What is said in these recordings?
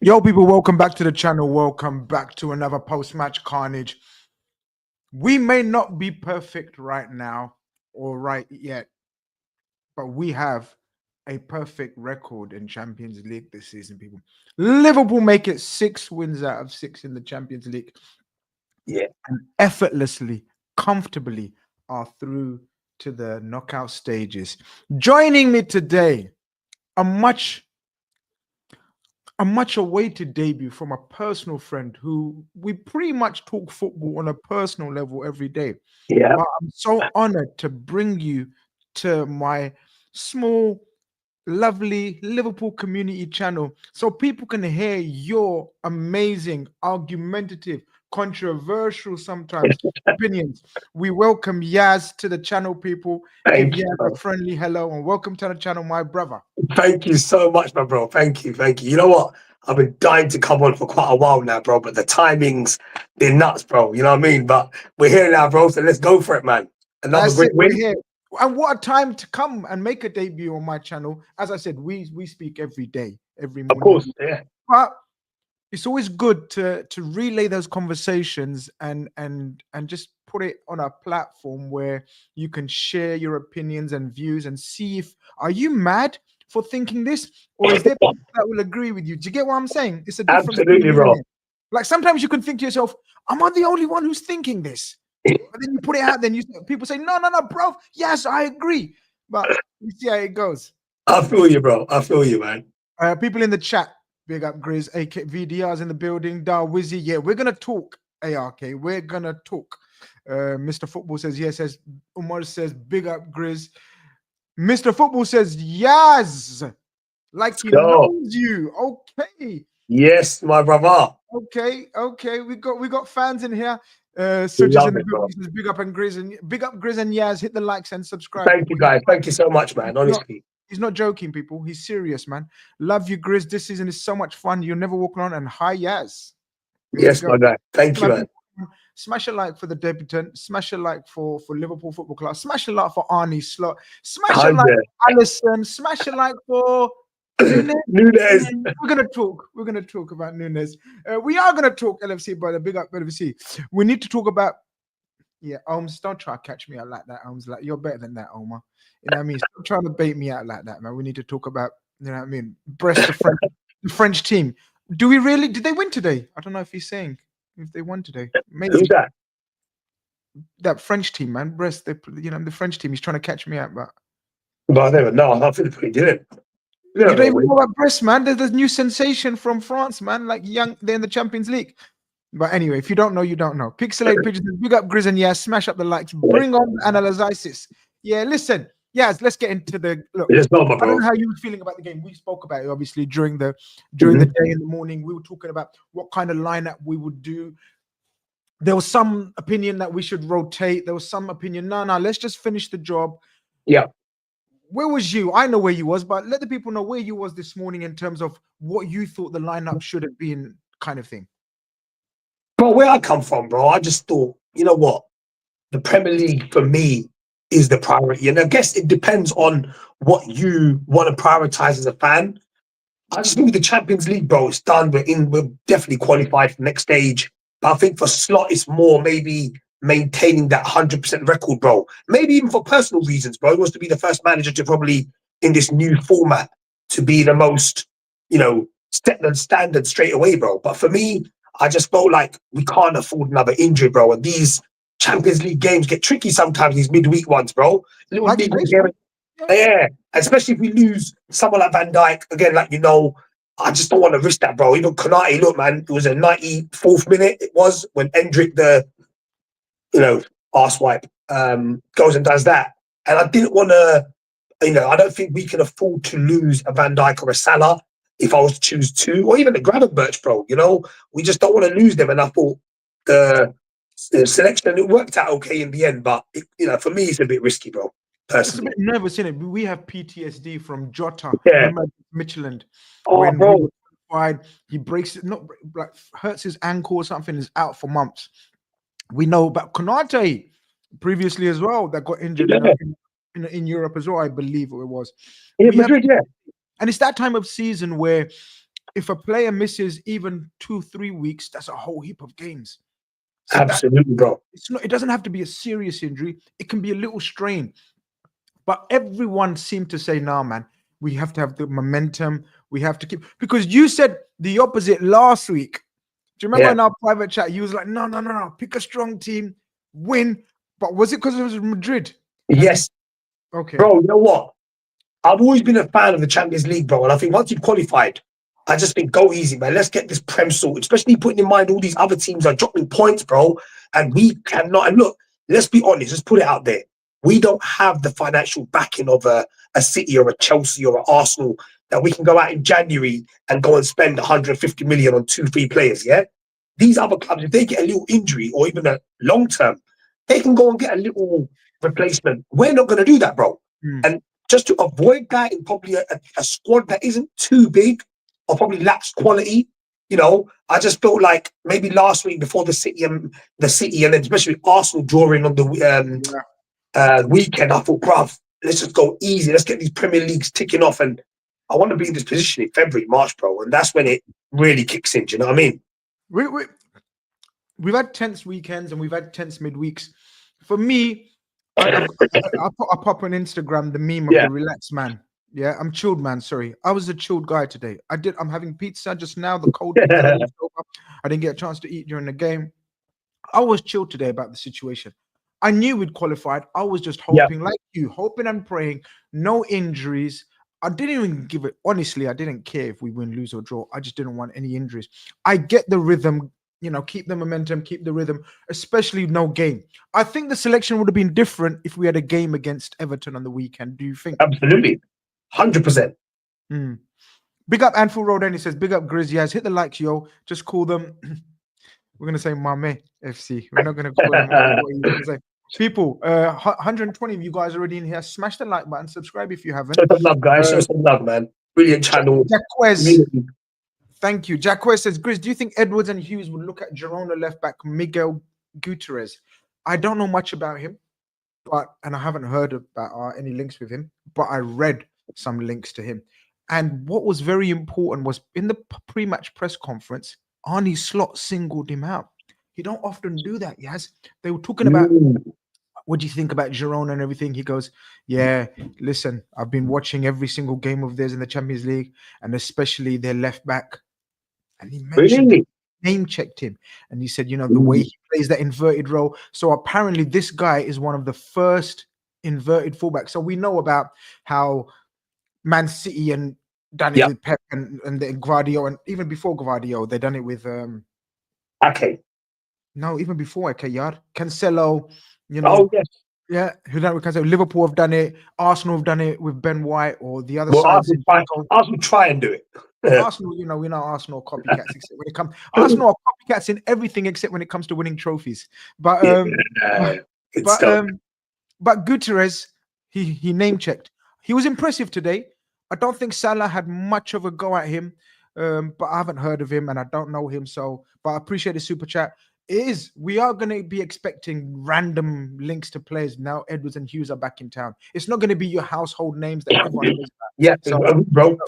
Yo, people, welcome back to the channel. Welcome back to another post-match carnage. We may not be perfect right now or right yet, but we have a perfect record in Champions League this season, people. Liverpool make it 6 wins out of 6 in the Champions League. Yeah. And effortlessly, comfortably are through to the knockout stages. Joining me today, a much awaited debut from a personal friend who we pretty much talk football on a personal level every day. Yeah. But I'm so honored to bring you to my small, lovely Liverpool community channel so people can hear your amazing, argumentative, controversial sometimes opinions. We welcome Yaz to the channel, people. Give Thank you, Yaz bro. a friendly hello and welcome to the channel, my brother. Thank you so much, my bro. Thank you. Thank you. You know what? I've been dying to come on for quite a while now, bro, but the timing's been nuts, bro. You know what I mean? But we're here now, bro, so let's go for it, man. Another That's it. great We're win. here. And what a time to come and make a debut on my channel. As I said, we speak every day, every Of morning. course, yeah. But it's always good to relay those conversations and just put it on a platform where you can share your opinions and views and see if are you mad for thinking this, or is there people that will agree with you? Do you get what I'm saying? It's a different Absolutely, feeling, bro. isn't it? Like sometimes you can think to yourself, am I the only one who's thinking this? But then you put it out, then people say, no, bro. Yes, I agree. But you see how it goes. I feel you, bro. I feel you, man. People in the chat, big up Grizz, AK VDR's in the building, Dar Wizzy. Yeah, we're gonna talk ARK. We're gonna talk. Mr. Football says yes. Says Umar says big up Grizz. Mr. Football says yes, like he Go. knows you. Okay, Yes, my brother. okay. We got fans in here. We So just in love the it, bro. building, says big up and Grizz and big up Grizz and Yaz. Hit the likes and subscribe. Thank you, People. guys. Thank you so much, man. He's not, Honestly. he's not joking, people. He's serious, man. Love you, Grizz. This season is so much fun. You'll never walk around. And hi, Yaz. There you Yes, go. my guy. Thank you, man. Smash a like for the debutant. Smash a like for Liverpool Football Club. Smash a like for Arnie Slot. Smash a like 100. for Allison. Smash a like for Nunes. Nunes. We're gonna talk. We're gonna talk about Nunes. We are gonna talk LFC, brother. Big up LFC. We need to talk about. Yeah, Holmes, don't try to catch me out like that. Holmes, like you're better than that, Omar. You know what I mean? Stop trying to bait me out like that, man. We need to talk about, you know what I mean? Brest, the French team. Do we really? Did they win today? I don't know if he's saying if they won today. Maybe Who's that? that French team, man. Brest, the French team. He's trying to catch me out, but But I never know. I think he didn't. you don't even Win. know about Brest, man. There's this new sensation from France, man. Like young, they're in the Champions League. But anyway, if you don't know, you don't know. Pixelate Pictures, big up Grizz and yeah, smash up the likes, bring on analysis. Yeah, listen, yes, let's get into the look. It's not, my I don't bro. know how you were feeling about the game. We spoke about it obviously during the Mhm. day in the morning. We were talking about what kind of lineup we would do. There was some opinion that we should rotate. There was some opinion, no, let's just finish the job. Yeah. Where was you? I know where you was, but let the people know where you was this morning in terms of what you thought the lineup should have been, kind of thing. Bro, where I come from, bro, I just thought, you know what? The Premier League for me is the priority. And I guess it depends on what you want to prioritize as a fan. I just think the Champions League, bro, it's done. We're definitely qualified for the next stage. But I think for Slot, it's more maybe maintaining that 100% record, bro. Maybe even for personal reasons, bro. He wants to be the first manager to probably, in this new format, to be the most, set the standard straight away, bro. But for me, I just felt like we can't afford another injury, bro. And these Champions League games get tricky sometimes, these midweek ones, bro. Little Like niggles today's here. one. Yeah, especially if we lose someone like Van Dijk again. I just don't want to risk that, bro. Even Konate, look, man, it was a 94th minute. It was when Endrick, the arse wipe, goes and does that, and I didn't want to. I don't think we can afford to lose a Van Dijk or a Salah if I was to choose two, or even a Gravenberch, bro. We just don't want to lose them. And I thought the selection, it worked out okay in the end, but for me, it's a bit risky, bro. It's a Personally, bit nervous, isn't it? We have PTSD from Jota. yeah. Remember Michelin Oh, when bro. we were qualified, he breaks it, not like hurts his ankle or something, is out for months. We know about Konate previously as well that got injured Yeah. in Europe as well, I believe it was. Yeah, We have, Madrid, yeah. and it's that time of season where if a player misses even 2-3 weeks, that's a whole heap of games. So that Absolutely, bro. it's not. It doesn't have to be a serious injury. It can be a little strain. But everyone seemed to say, "Nah, man, we have to have the momentum. We have to keep." Because you said the opposite last week. Do you remember Yeah. in our private chat? You was like, "No, no, no, no. Pick a strong team, win." But was it because it was Madrid? Yes, Okay. bro. You know what? I've always been a fan of the Champions League, bro. And I think once you've qualified, I just think go easy, man. Let's get this Prem sorted, especially putting in mind all these other teams are dropping points, bro. And we cannot. And look, let's be honest, let's put it out there. We don't have the financial backing of a City or a Chelsea or an Arsenal that we can go out in January and go and spend 150 million on 2, 3 players. Yeah. These other clubs, if they get a little injury or even a long term, they can go and get a little replacement. We're not going to do that, bro. Mm. And just to avoid that in probably a squad that isn't too big or probably lacks quality. I just felt like maybe last week before the City and then especially Arsenal drawing on the weekend, I thought, bruv, let's just go easy. Let's get these Premier Leagues ticking off. And I want to be in this position in February, March, bro. And that's when it really kicks in. Do you know what I mean? We've had tense weekends and we've had tense midweeks. For me, I pop on Instagram the meme of the relaxed man. Yeah, I'm chilled, man. Sorry, I was a chilled guy today. I'm having pizza just now. The cold pizza left over. I didn't get a chance to eat during the game. I was chilled today about the situation. I knew we'd qualified. I was just hoping, like you, hoping and praying. No injuries. I didn't even give it. Honestly, I didn't care if we win, lose, or draw. I just didn't want any injuries. I get the rhythm. Keep the momentum, keep the rhythm, especially no game. I think the selection would have been different if we had a game against Everton on the weekend. Do you think? Absolutely. 100%. Big up Anfield Road, and he says, big up Grizz. Yes, hit the likes, yo. Just call them. We're going to say Mame FC. We're not going to call them what you're going to say. People, 120 of you guys already in here. Smash the like button. Subscribe if you haven't. Show some love, guys. Show some love, man. Brilliant channel. Thank you. Jack West says, Grizz, do you think Edwards and Hughes would look at Girona left back Miguel Gutierrez? I don't know much about him, and I haven't heard about any links with him, but I read some links to him. And what was very important was in the pre-match press conference, Arnie Slot singled him out. He don't often do that, yes. They were talking about what do you think about Girona and everything? He goes, yeah, listen, I've been watching every single game of theirs in the Champions League, and especially their left back. And he mentioned name checked him, and he said, the way he plays that inverted role. So apparently this guy is one of the first inverted fullbacks. So we know about how Man City and done it with Pep and then Guardiola, and even before Guardiola, they done it with No, even before Yard. Cancelo, Oh, yes. Yeah, who done it with Cancelo? Liverpool have done it, Arsenal have done it with Ben White, or the other side. Arsenal try and do it. Arsenal, we know Arsenal are copycats except when it comes. Arsenal are copycats in everything except when it comes to winning trophies. But Gutierrez, he name checked. He was impressive today. I don't think Salah had much of a go at him, but I haven't heard of him and I don't know him. But I appreciate the super chat. We are going to be expecting random links to players now. Edwards and Hughes are back in town. It's not going to be your household names that everyone knows about. Yeah, so, bro.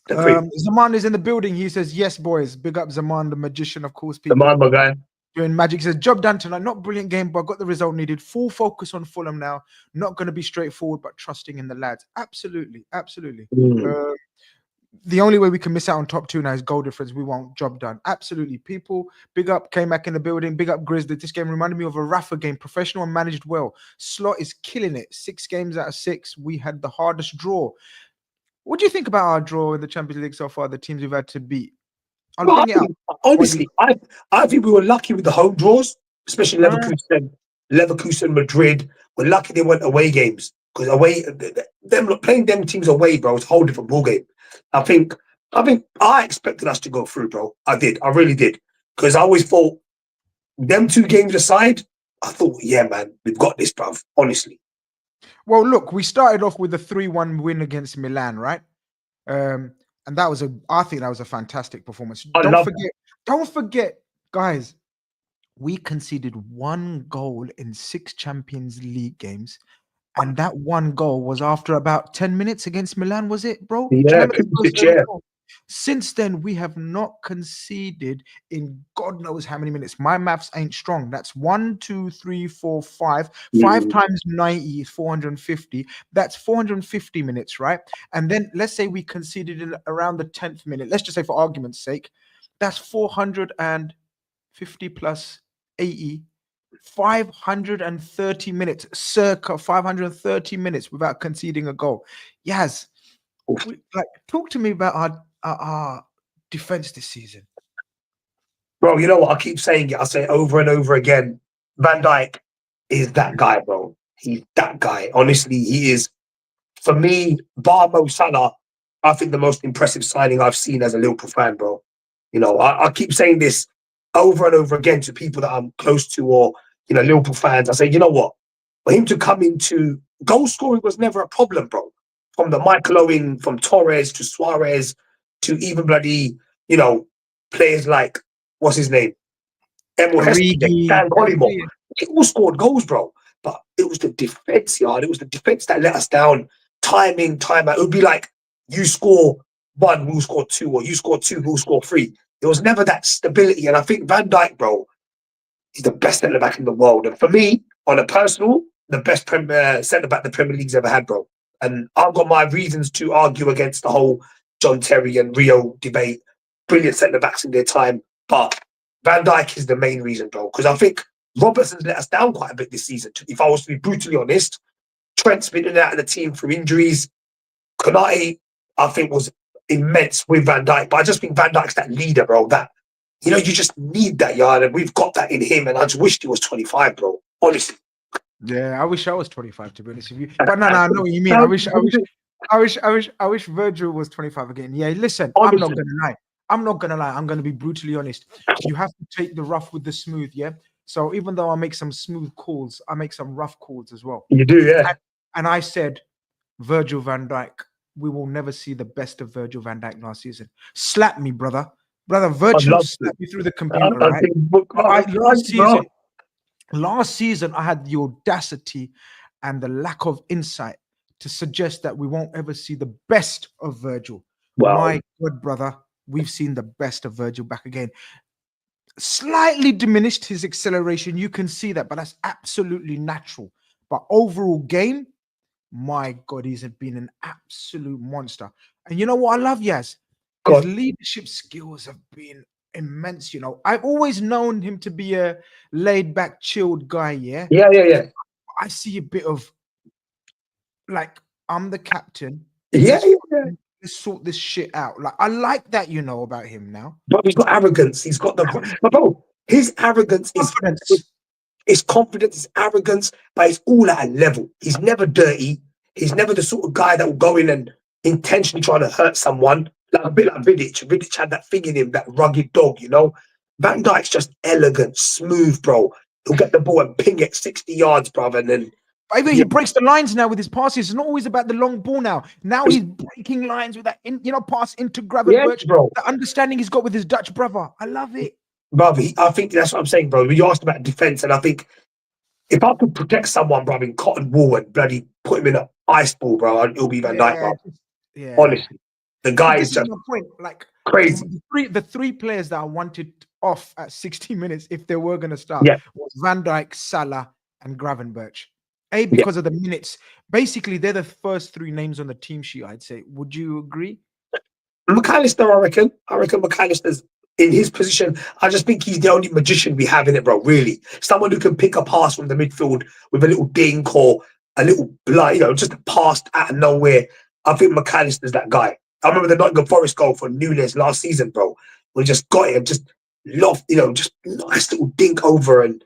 Zaman is in the building. He says, yes, boys. Big up Zaman, the magician, of course. People Zaman, my guy. Doing magic. He says, job done tonight. Not brilliant game, but got the result needed. Full focus on Fulham now. Not going to be straightforward, but trusting in the lads. Absolutely. The only way we can miss out on top two now is goal difference. We won't. Job done. Absolutely. People, big up K-Mac in the building. Big up Grizz. This game reminded me of a Rafa game. Professional and managed well. Slot is killing it. 6 games out of 6. We had the hardest draw. What do you think about our draw in the Champions League so far? The teams we've had to beat. Honestly, I think we were lucky with the home draws, especially Leverkusen, Madrid. We're lucky they went away games because playing them teams away, bro, it's a whole different ball game. I think I expected us to go through, bro. I did. I really did. Because I always thought them 2 games aside, I thought, yeah, man, we've got this, bro. Honestly. Well, look, we started off with a 3-1 win against Milan, right? And I think that was a fantastic performance. Don't forget, guys, we conceded 1 goal in 6 Champions League games. And that 1 goal was after about 10 minutes against Milan, was it, bro? Yeah, Since then, we have not conceded in God knows how many minutes. My maths ain't strong. That's 1, 2, 3, 4, 5. 5 times 90 is 450. That's 450 minutes, right? And then let's say we conceded in around the 10th minute. Let's just say, for argument's sake, that's 450 plus 80. 530 minutes, circa 530 minutes without conceding a goal. Yes, talk to me about our defense this season. Bro, you know what? I keep saying it. I say it over and over again. Van Dijk is that guy, bro. He's that guy. Honestly, he is. For me, bar Mo Salah, I think the most impressive signing I've seen as a Liverpool fan, bro. You know, I keep saying this over and over again to people that I'm close to, or, you know, Liverpool fans. I say, you know what? For him to come into goal scoring was never a problem, bro. From the Michael Owen, from Torres to Suarez to even bloody, you know, players like, what's his name? Emil Heskey, Dan Collymore. They all scored goals, bro. But it was the defense, yard. It was the defense that let us down. Timing, time out. It would be like, you score one, we'll score two, or you score two, we'll score three. There was never that stability. And I think Van Dijk, bro, he's the best centre back in the world. And for me, on a personal, the best centre back the Premier League's ever had, bro. And I've got my reasons to argue against the whole John Terry and Rio debate. Brilliant centre backs in their time. But Van Dijk is the main reason, bro. Because I think Robertson's let us down quite a bit this season. If I was to be brutally honest, Trent's been in and out of the team through injuries. Konate, I think, was immense with Van Dijk. But I just think Van Dijk's that leader, bro. That, you know, you just need that, yard. And we've got that in him. And I just wished he was 25, bro. Honestly. Yeah, I wish I was 25, to be honest with you. But no, I know what you mean. I wish Virgil was 25 again. Yeah, listen, honestly. I'm not gonna lie. I'm gonna be brutally honest. You have to take the rough with the smooth, yeah. So even though I make some smooth calls, I make some rough calls as well. You do, yeah. And I said, Virgil van Dijk, we will never see the best of Virgil van Dijk last season. Slap me, brother. Virgil slapped me through the computer, right? Last season, I had the audacity and the lack of insight to suggest that we won't ever see the best of Virgil. Wow. My God, brother, we've seen the best of Virgil back again. Slightly diminished his acceleration. You can see that, but that's absolutely natural. But overall game, my God, he's been an absolute monster. And you know what I love, Yaz? His leadership skills have been immense. You know, I've always known him to be a laid-back, chilled guy. Yeah. I see a bit of like, I'm the captain. Yeah. Let's sort this shit out. Like, I like that, you know, about him now. But he's got arrogance. He's got the. But bro, his arrogance is confidence, it's arrogance, but it's all at a level. He's never dirty. He's never the sort of guy that will go in and intentionally try to hurt someone. Like a bit like Vidic. Vidic had that thing in him, that rugged dog, you know. Van Dijk's just elegant, smooth, bro. He'll get the ball and ping it 60 yards, brother, and then. He breaks the lines now with his passes. It's not always about the long ball now. Now he's breaking lines with that, pass into Gravenberch. Bro. The understanding he's got with his Dutch brother. I love it. Brother, I think that's what I'm saying, bro. You asked about defense, and I think if I could protect someone, bro, in cotton wool and bloody put him in an ice ball, bro, it'll be Van Dijk, bro. Yeah. Honestly. The guy is just my point. Like, crazy. The three players that I wanted off at 60 minutes, if they were going to start, was Van Dijk, Salah, and Gravenberch. Because of the minutes. Basically, they're the first three names on the team sheet, I'd say. Would you agree? McAllister, I reckon McAllister's in his position. I just think he's the only magician we have in it, bro, really. Someone who can pick a pass from the midfield with a little dink or a little blood, just a pass out of nowhere. I think McAllister's that guy. I remember the Nottingham Forest goal for Nunes last season, bro. We just got it and just loved, just nice little dink over and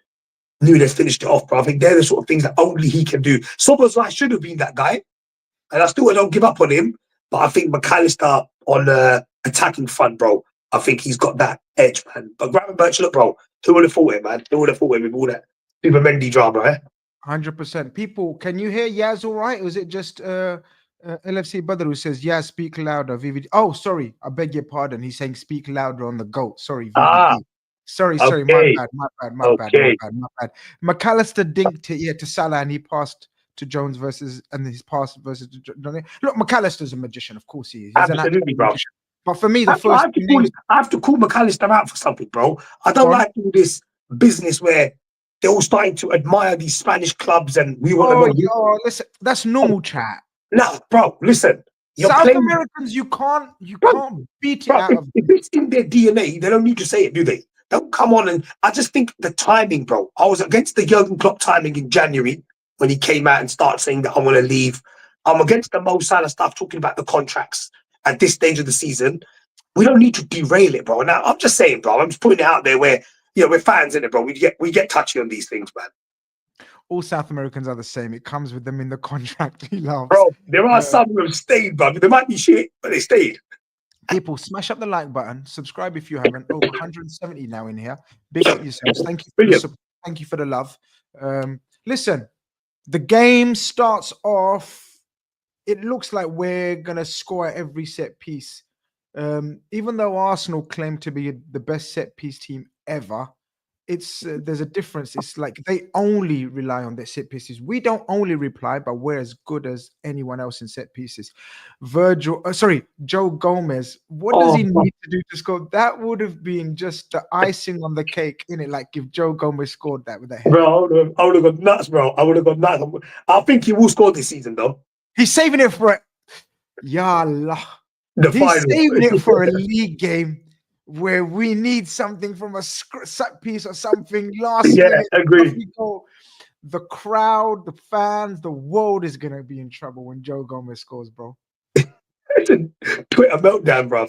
Nunes finished it off, bro. I think they're the sort of things that only he can do. Szoboszlai should have been that guy. And I don't give up on him. But I think McAllister on the attacking front, bro, I think he's got that edge, man. But Gravenberch, look, bro, who would have thought it, man? Who would have thought it with all that Super Mendy drama, eh? 100%. People, can you hear Yaz all right? Or is it just LFC Badr who says, Yaz, speak louder, VVD? Oh, sorry. I beg your pardon. He's saying speak louder on the GOAT. Sorry, VVD. Sorry, my bad. McAllister dinked it to Salah and he passed to Jones his pass versus Johnny. Look, McAllister's a magician, of course he is. He's absolutely, bro. But for me, I the have, to, I, first have to two call, names. I have to call McAllister out for something, bro. I don't Gone. like all this business where they're all starting to admire these Spanish clubs and we want to Oh, know. yo, listen, that's normal chat. Nah, bro, listen. You're South playing, Americans, you bro, can't beat it bro. out If, of if them. it's in their DNA, they don't need to say it, do they? Don't come on and I just think the timing, bro. I was against the Jurgen Klopp timing in January when he came out and started saying that I want to leave. I'm against the Mo Salah stuff talking about the contracts at this stage of the season. We don't need to derail it, bro. Now I'm just saying, bro. I'm just putting it out there where we're fans in it, bro. We get touchy on these things, man. All South Americans are the same. It comes with them in the contract. He loves. Bro, there are some who have stayed, bro. They might be shit, but they stayed. People, smash up the like button. Subscribe if you haven't. Over 170 now in here. Big up yourselves. Thank you for the support. Thank you for the love. Listen, the game starts off. It looks like we're gonna score at every set piece. Even though Arsenal claim to be the best set piece team ever, it's there's a difference. It's like they only rely on their set pieces. We don't only reply, but we're as good as anyone else in set pieces. Joe Gomez. What does he need to do to score? That would have been just the icing on the cake, innit? Like if Joe Gomez scored that with a head. Bro, I would have gone nuts, bro. I would have gone nuts. I think he will score this season, though. He's saving it for it. Ya Allah. The He's final. saving it for a league game where we need something from a set piece or something last minute. Agree. The crowd, the fans, the world is gonna be in trouble when Joe Gomez scores, bro. It's a Twitter meltdown, bro.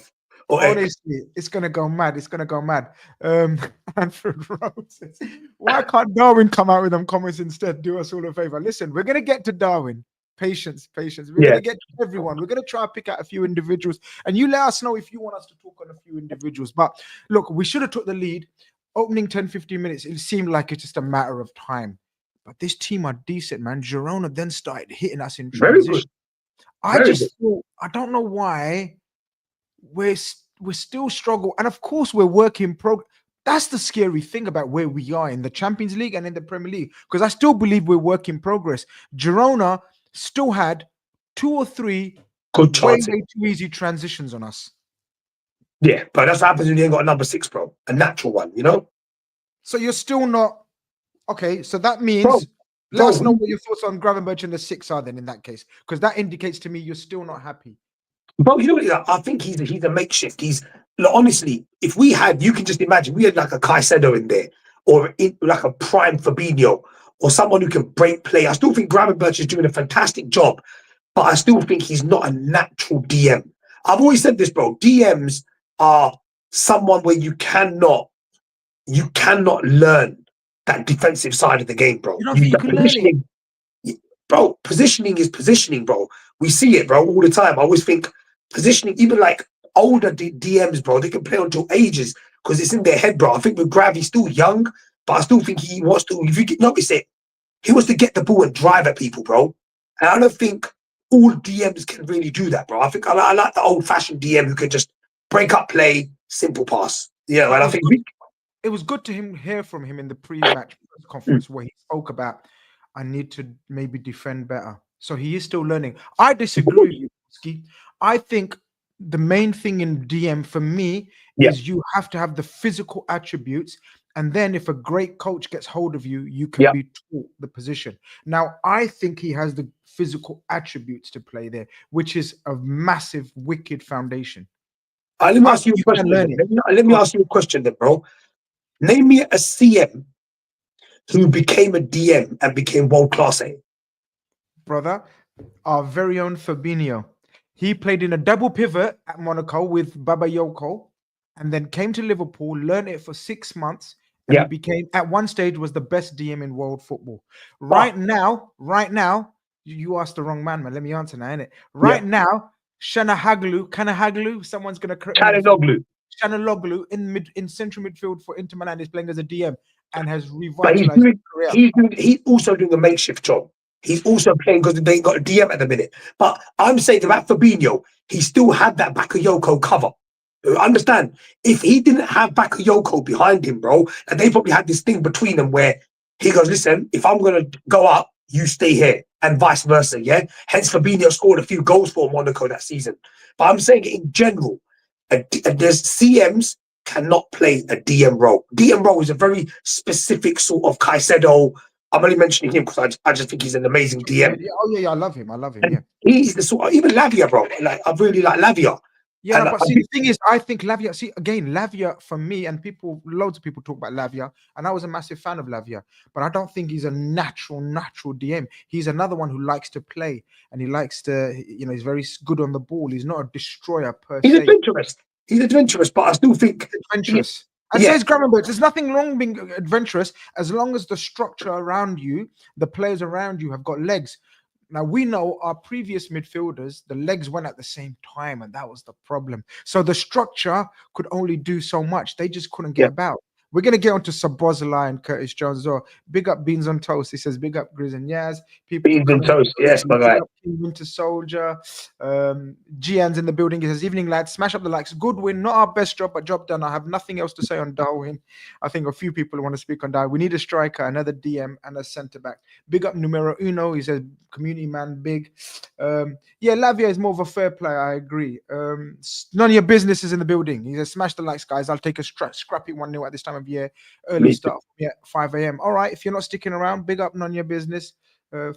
Honestly, it's gonna go mad. It's gonna go mad. Manfred Roses. Why can't Darwin come out with them comments instead? Do us all a favor. Listen, we're gonna get to Darwin. Patience. We're gonna get to everyone. We're gonna try to pick out a few individuals, and you let us know if you want us to talk on a few individuals. But look, we should have took the lead. Opening 10-15 minutes, it seemed like it's just a matter of time. But this team are decent, man. Girona then started hitting us in transition. I don't know why we still struggle, and of course we're working progress. That's the scary thing about where we are in the Champions League and in the Premier League, because I still believe we're work in progress. Girona still had 2 or 3 good chances. Way too easy transitions on us. Yeah, but that's what happens when you ain't got a number 6, bro. A natural one, you know? So you're still not okay. So that means let us know what your thoughts on Gravenberch and the 6 are then in that case, because that indicates to me you're still not happy. Bro, you know what? I think he's a makeshift. Honestly, if we had, you can just imagine, we had like a Caicedo in there, or like a prime Fabinho, or someone who can break play. I still think Gravenberch is doing a fantastic job, but I still think he's not a natural DM. I've always said this, bro. DMs are someone where you cannot learn that defensive side of the game, bro. You don't think you can learn it? Bro, positioning is positioning, bro. We see it, bro, all the time. I always think positioning, even like older DMs, bro, they can play until ages because it's in their head, bro. I think with Grav, he's still young, but I still think he wants to, if you notice it, he wants to get the ball and drive at people, bro. And I don't think all DMs can really do that, bro. I think I like the old-fashioned DM who can just break up play, simple pass. Yeah, and I think it was good to hear from him in the pre-match conference where he spoke about I need to maybe defend better. So he is still learning. I disagree with you, Ski. I think the main thing in DM for me is you have to have the physical attributes. And then if a great coach gets hold of you, you can be taught the position. Now, I think he has the physical attributes to play there, which is a massive, wicked foundation. Let me ask you a question. Let me ask you a question then, bro. Name me a CM who became a DM and became world class. Brother, our very own Fabinho. He played in a double pivot at Monaco with Bakayoko, and then came to Liverpool, learned it for 6 months, and he became, at one stage, was the best DM in world football. Right now, you asked the wrong man, man. Let me answer now, innit? Right now, Kanahaglu, someone's going to correct me. Chanaloglu in central midfield for Inter Milan is playing as a DM and has revitalized his career. He's also doing a makeshift job. He's also playing because they ain't got a DM at the minute. But I'm saying about Fabinho, he still had that Bakayoko cover. Understand? If he didn't have Bakayoko behind him, bro, and they probably had this thing between them where he goes, listen, if I'm going to go up, you stay here, and vice versa, yeah? Hence, Fabinho scored a few goals for Monaco that season. But I'm saying in general, There's CMs cannot play a DM role. DM role is a very specific sort of Caicedo. I'm only mentioning him because I just think he's an amazing DM. Yeah, oh yeah, I love him. I love him. And Yeah. he's the sort of, even Lavia, bro. Like I really like Lavia. Yeah, And no, but see, the thing is, I think Lavia. See, again, Lavia for me, and loads of people talk about Lavia, and I was a massive fan of Lavia, but I don't think he's a natural DM. He's another one who likes to play, and he likes to, he's very good on the ball. He's not a destroyer per he's se. adventurous. He's adventurous, but I still think Adventurous. And so is Gravenberch. There's nothing wrong being adventurous as long as the structure around you, the players around you, have got legs. Now, we know our previous midfielders, the legs went at the same time, and that was the problem. So the structure could only do so much. They just couldn't get about. We're going to get onto Sabozala and Curtis Jones as well. Big up Beans on Toast. He says, big up Grizz and Yaz. Beans on Toast. Yes, my guy. Winter Soldier. Gian's in the building. He says, evening, lads. Smash up the likes. Good win. Not our best job, but job done. I have nothing else to say on Darwin. I think a few people want to speak on Darwin. We need a striker, another DM, and a centre-back. Big up numero uno. He says, community man, big. Yeah, Lavia is more of a fair player. I agree. None of your business is in the building. He says, smash the likes, guys. I'll take a scrappy 1-0 at this time of year. Early start, 5 a.m. All right, if you're not sticking around, big up, none of your business.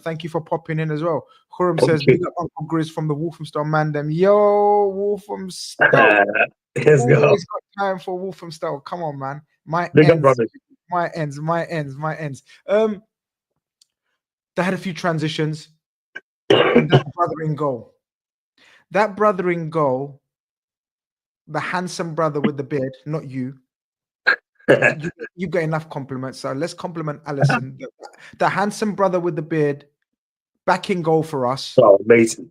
Thank you for popping in as well. Huram says, big up Uncle Grizz from the Wolfhamstow Mandem. Yo, Wolfhamstow. Always got time for Wolfhamstow. Come on, man. My ends. They had a few transitions. And that brother in goal. The handsome brother with the beard, not you. You got enough compliments, so let's compliment Allison. The handsome brother with the beard, back in goal for us. Oh, amazing.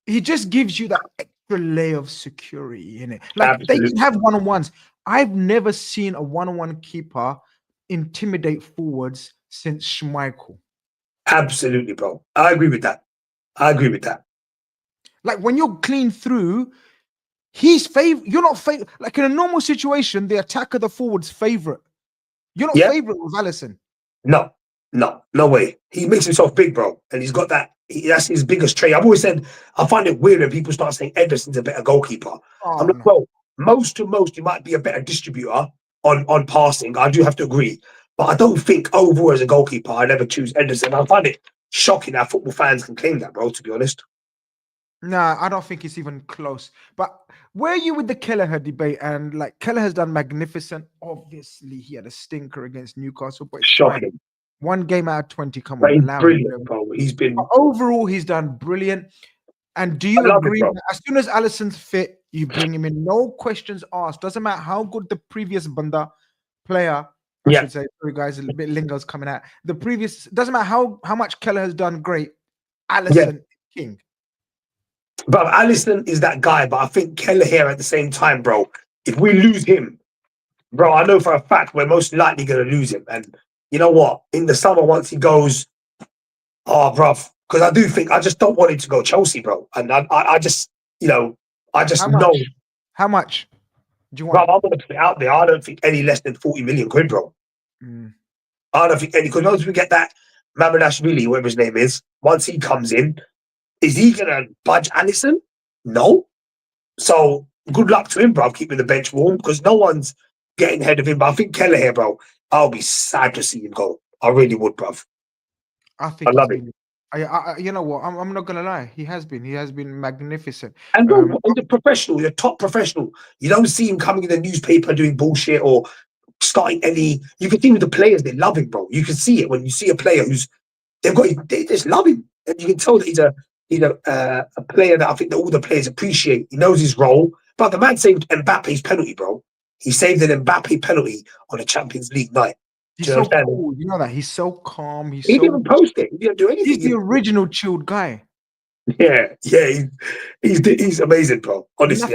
He just gives you that extra layer of security in it. Like they can have one-on-ones. I've never seen a one-on-one keeper intimidate forwards since Schmeichel. Absolutely, bro. I agree with that. Like when you're clean through, he's you're not favorite. Like in a normal situation, the attacker, the forward's favorite. You're not favorite with Allison. No way. He makes himself big, bro, and he's got that. That's his biggest trait. I've always said I find it weird when people start saying Ederson's a better goalkeeper. I'm like, bro, most you might be a better distributor on passing. I do have to agree, but I don't think overall as a goalkeeper I never choose Ederson. I find it shocking that football fans can claim that, bro. To be honest. Nah, I don't think it's even close. But where are you with the Kelleher debate? And like Kelleher's done magnificent. Obviously, he had a stinker against Newcastle, but it's shocking. Fine. 1 game out of 20. Come on, he's brilliant, bro. He's been but overall, he's done brilliant. And do you agree that as soon as Alisson's fit, you bring him in? No questions asked. Doesn't matter how good the previous Bunda player. I should say, sorry guys, a bit lingo's coming out. The previous doesn't matter how much Kelleher has done great. Alisson king. But Alisson is that guy, but I think Kelleher at the same time, bro. If we lose him, bro, I know for a fact we're most likely going to lose him. And you know what? In the summer, once he goes, bruv, because I just don't want him to go Chelsea, bro. And I just know. How much do you want? Bro, I'm going to put it out there. I don't think any less than 40 million quid, bro. I don't think any, because once we get that Mamadashvili, whatever his name is, once he comes in, is he going to budge Alisson? No. So good luck to him, bro, keeping the bench warm, because no one's getting ahead of him. But I think Kelleher, bro, I'll be sad to see him go. I really would, bro. I love it. You know what? I'm not gonna lie. He has been magnificent. And bro, the professional, the top professional. You don't see him coming in the newspaper doing bullshit or starting any. You can see with the players, they love him, bro. You can see it when you see a player they just love him, and you can tell that he's a player that I think that all the players appreciate. He knows his role. But the man saved Mbappe's penalty, bro. He saved an Mbappe penalty on a Champions League night. He's so cool. You know that he's so calm. He didn't even post it. He didn't do anything. He's the original chilled guy. Yeah. He's amazing, bro. Honestly,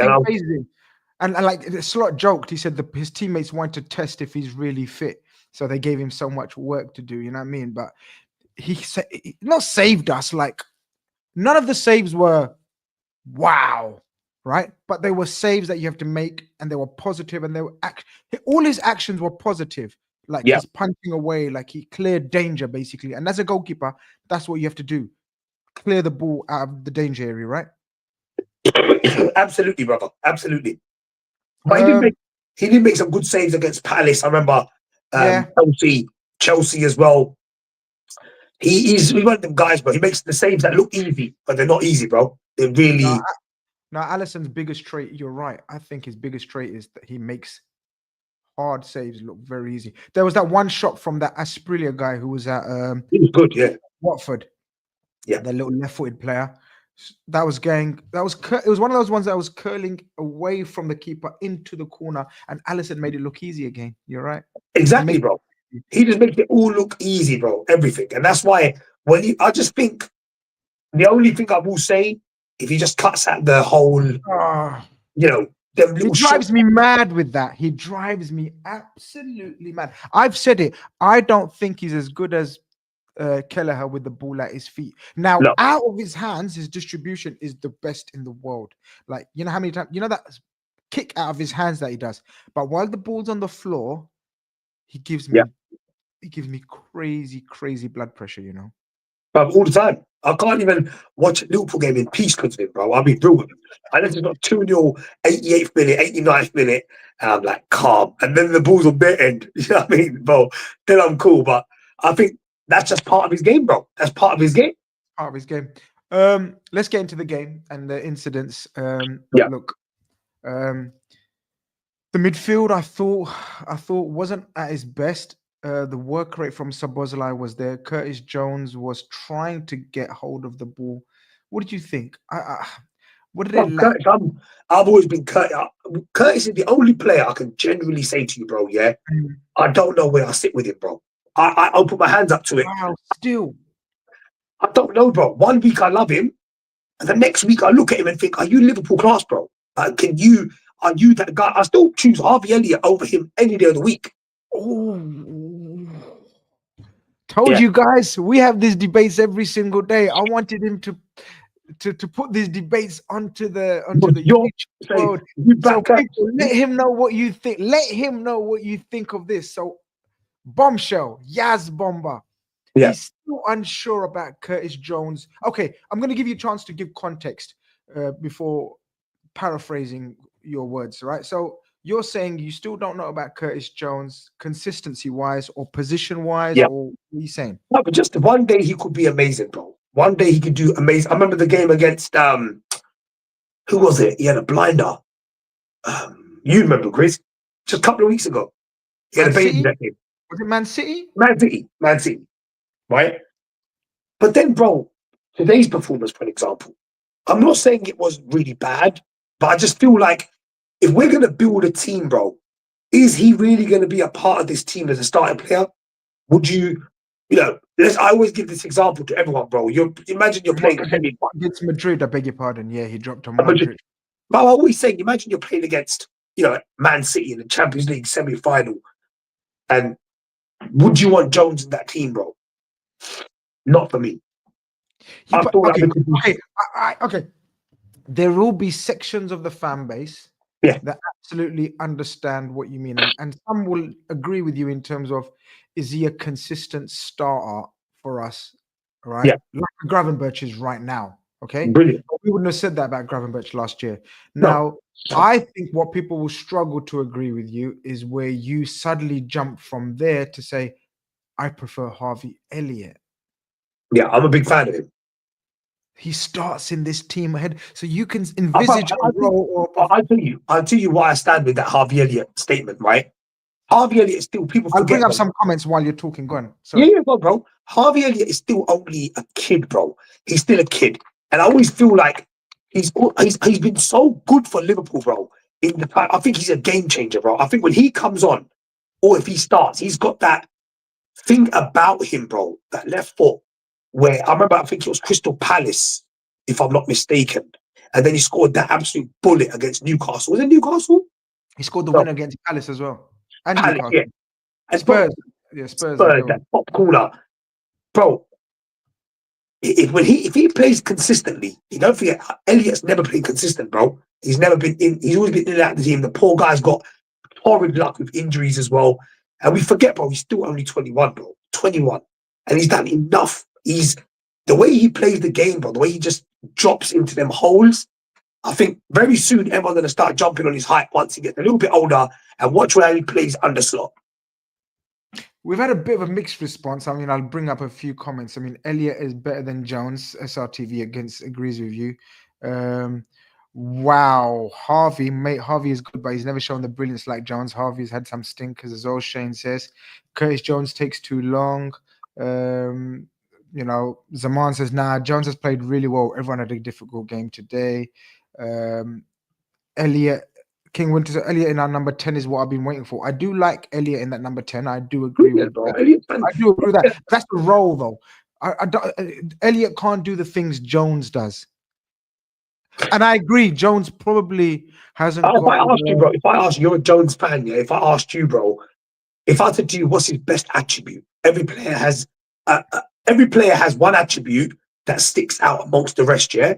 and like Slot joked. He said his teammates wanted to test if he's really fit, so they gave him so much work to do. You know what I mean? But he not saved us. Like none of the saves were wow, right? But they were saves that you have to make, and they were positive, and they were all his actions were positive. Like he's punching away, like he cleared danger basically. And as a goalkeeper, that's what you have to do. Clear the ball out of the danger area, right? Absolutely, brother. Absolutely. But Um, he did make some good saves against Palace. I remember yeah. Chelsea as well. He's one of them guys, bro. He makes the saves that look easy, but they're not easy, bro. They're No, really now Alisson's biggest trait, you're right. I think his biggest trait is that he makes hard saves look very easy. There was that one shot from that Asprilla guy who was at he was good, yeah. Watford, Yeah. the little left-footed player. That was going. It was one of those ones that was curling away from the keeper into the corner, and Alisson made it look easy again. You're right. He Exactly, made. bro. He just makes it all look easy, bro. Everything. And that's why I just think the only thing I will say, if he just cuts out the whole, Ah, them he little shots. drives me mad with that. He drives me absolutely mad. I've said it. I don't think he's as good as Kelleher with the ball at his feet. Now, No, out of his hands, his distribution is the best in the world. Like, you know how many times, that kick out of his hands that he does. But while the ball's on the floor, he gives yeah. me crazy, crazy blood pressure. Bro, all the time. I can't even watch a Liverpool game in peace because of him, bro. I'll be real with him. I just got 2-0, 88th minute, 89th minute, and I'm like, calm. And then the ball's on their end. You know what I mean, bro? Then I'm cool. But I think that's just part of his game, bro. That's part of his game. Part of his game. Let's get into the game and the incidents. Yeah. Look, the midfield I thought wasn't at its best. The work rate from Szoboszlai was there. Curtis Jones was trying to get hold of the ball. What did you think? What did it Bro, lack? Curtis, I've always been Curtis. Curtis is the only player I can genuinely say to you, bro. Yeah, I don't know where I sit with him, bro. I'll put my hands up to it. Wow, still. I don't know, bro. One week I love him, and the next week I look at him and think, "Are you Liverpool class, bro? Are you that guy?" I still choose Harvey Elliott over him any day of the week. Oh, told Yeah, you guys, we have these debates every single day. I wanted him to put these debates onto but the you're YouTube saying world. you So back up. people, let him know what you think. Let him know what you think of this. So bombshell, Yaz Bomber. Yeah, He's still unsure about Curtis Jones. Okay, I'm going to give you a chance to give context before paraphrasing your words, right? So you're saying you still don't know about Curtis Jones consistency wise or position wise, yeah. or what are you saying? No, but just one day he could be amazing, bro. One day he could do amazing. I remember the game against who was it? He had a blinder. You remember, Grizz? Just a couple of weeks ago. He had Man a baby City? that game. Was it Man City? Man City, right? But then, bro, today's performance, for example, I'm not saying it was really bad, but I just feel like if we're going to build a team, bro, is he really going to be a part of this team as a starting player? Would you, I always give this example to everyone, bro. Imagine you're playing a semi Against Madrid, I beg your pardon. Yeah, he dropped on Madrid. Modric. But I always say, imagine you're playing against, Man City in the Champions League semi-final, and would you want Jones in that team, bro? Not for me. I feel like Okay, we could do. okay, okay. There will be sections of the fan base Yeah, that absolutely understand what you mean, and some will agree with you in terms of is he a consistent starter for us, right? yeah, Like Gravenberch is right now. Okay, brilliant. but we wouldn't have said that about Gravenberch last year. No, Now, I think what people will struggle to agree with you is where you suddenly jump from there to say, I prefer Harvey Elliott. yeah, I'm a big fan of him. He starts in this team ahead, so you can I, envisage a I think role or I'll tell you why I stand with that Harvey Elliott statement, right? Harvey Elliott is still people I'll bring forget, up bro. some comments while you're talking. Go on. Yeah, Sorry. yeah, bro. Harvey Elliott is still only a kid, bro. He's still a kid, and I always feel like he's been so good for Liverpool, bro. In the I think he's a game changer, bro. I think when he comes on, or if he starts, he's got that thing about him, bro. That left foot, where I remember, I think it was Crystal Palace, if I'm not mistaken, and then he scored that absolute bullet against Newcastle. Was it Newcastle? He scored the No, winner against Palace as well. And Palace, Newcastle. yeah. And bro, Spurs. Yeah, Spurs as Spurs, well. that top corner, bro. If he plays consistently, you don't forget Elliott's never been consistent, bro. He's never been in. He's always been in and out of the team. The poor guy's got horrid luck with injuries as well, and we forget, bro. He's still only 21, bro. 21, and he's done enough. He's the way he plays the game, bro. The way he just drops into them holes. I think very soon everyone's going to start jumping on his hype once he gets a little bit older and watch where he plays under Slot. We've had a bit of a mixed response. I mean, I'll bring up a few comments. I mean, Elliot is better than Jones. SRTV agrees with you. Wow, Harvey is good, but he's never shown the brilliance like Jones. Harvey's had some stinkers as well. Shane says Curtis Jones takes too long. Zaman says, nah, Jones has played really well. Everyone had a difficult game today. Elliot King Winters, Elliot in our number 10 is what I've been waiting for. I do like Elliot in that number 10. I do agree with that. I do agree with that. That's the role, though. Elliot can't do the things Jones does. And I agree, Jones probably hasn't If I asked you, bro, if I asked you, you're a Jones fan, yeah? If I asked you, bro, if I said to you, what's his best attribute? Every player has one attribute that sticks out amongst the rest, yeah?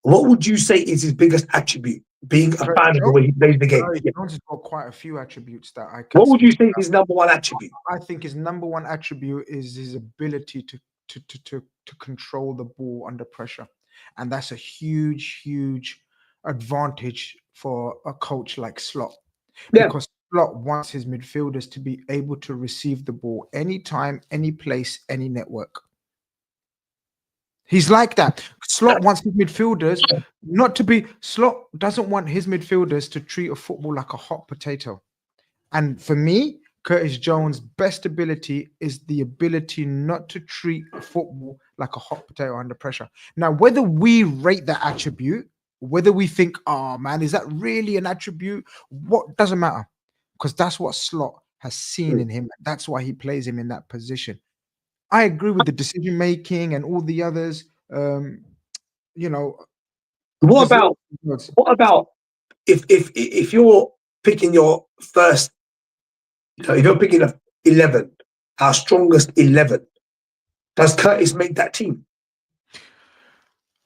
What would you say is his biggest attribute? Being a fan of the way he plays the game. Jones has got quite a few attributes that I can. What would you say is his number one attribute? I think his number one attribute is his ability to control the ball under pressure, and that's a huge advantage for a coach like Slot, because Slot wants his midfielders to be able to receive the ball anytime, any place, any network. He's like that. Slot wants his midfielders not to be. Slot doesn't want his midfielders to treat a football like a hot potato. And for me, Curtis Jones' best ability is the ability not to treat football like a hot potato under pressure. Now, whether we rate that attribute, whether we think, oh man, is that really an attribute? What doesn't matter, because that's what Slot has seen in him. That's why he plays him in that position. I agree with the decision making and all the others. What about if you're picking your first, if you're picking 11, our strongest 11, does Curtis make that team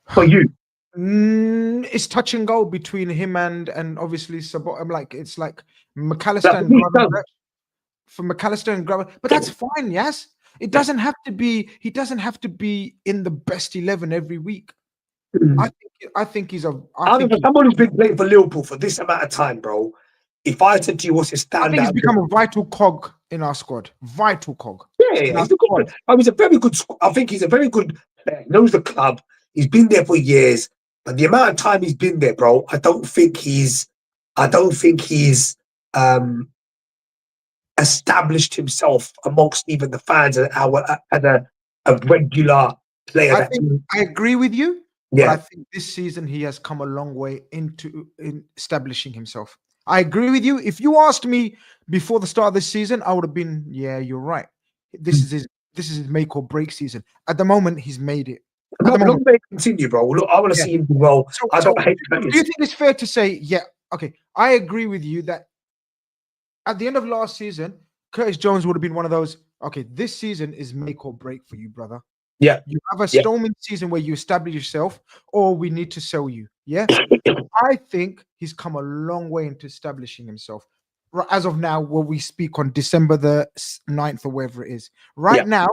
for you? It's touch and go between him and obviously Sabot. It's like McAllister and Gravenberch. For McAllister and Gravenberch, but that's fine. Yes. It doesn't have to be. He doesn't have to be in the best 11 every week. I think he's a. Someone who's been playing for Liverpool for this amount of time, bro. If I said to you, what's his standout? I think he's become a vital cog in our squad. Vital cog. Yeah, he's a good. He's a very good. I think he's a very good player. Knows the club. He's been there for years. But the amount of time he's been there, bro, I don't think he's established himself amongst even the fans as a regular player. I agree with you. Yeah. But I think this season he has come a long way in establishing himself. I agree with you. If you asked me before the start of this season, I would have been, yeah, you're right. This is his make or break season. At the moment, he's made it. Long may continue, bro. Look, I want to see him do well. I don't hate that. Do you think it's fair to say, yeah, okay, I agree with you that at the end of last season, Curtis Jones would have been one of those, okay, this season is make or break for you, brother. Yeah. You have a storming season where you establish yourself, or we need to sell you. Yeah. I think he's come a long way into establishing himself. As of now, where we speak on December the 9th or wherever it is. Right now,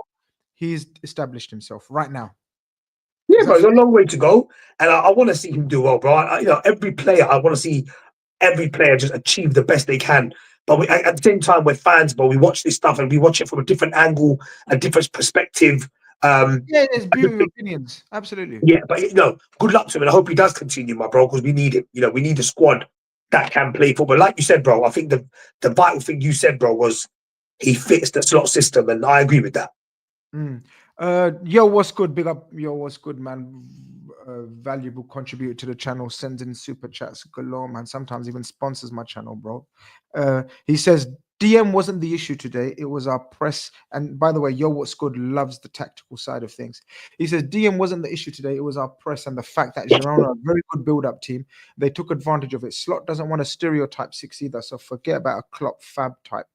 he's established himself. Right now. Yeah, bro, there's a long way to go. And I want to see him do well, bro. Every player, I want to see every player just achieve the best they can. But at the same time, we're fans, but we watch this stuff and we watch it from a different angle, a different perspective. There's beautiful opinions. Absolutely. Yeah, but good luck to him. And I hope he does continue, my bro, because we need it. We need a squad that can play football. Like you said, bro, I think the vital thing you said, bro, was he fits the Slot system, and I agree with that. Yo, what's good? Big up. Yo, what's good, man? Valuable contributor to the channel, sends in super chats galore, man. Sometimes even sponsors my channel, bro. He says DM wasn't the issue today. It was our press. And by the way, Yo, what's good loves the tactical side of things. He says DM wasn't the issue today. It was our press and the fact that Girona are a very good build-up team. They took advantage of it. Slot doesn't want a stereotype 6 either, so forget about a Klopp Fab type.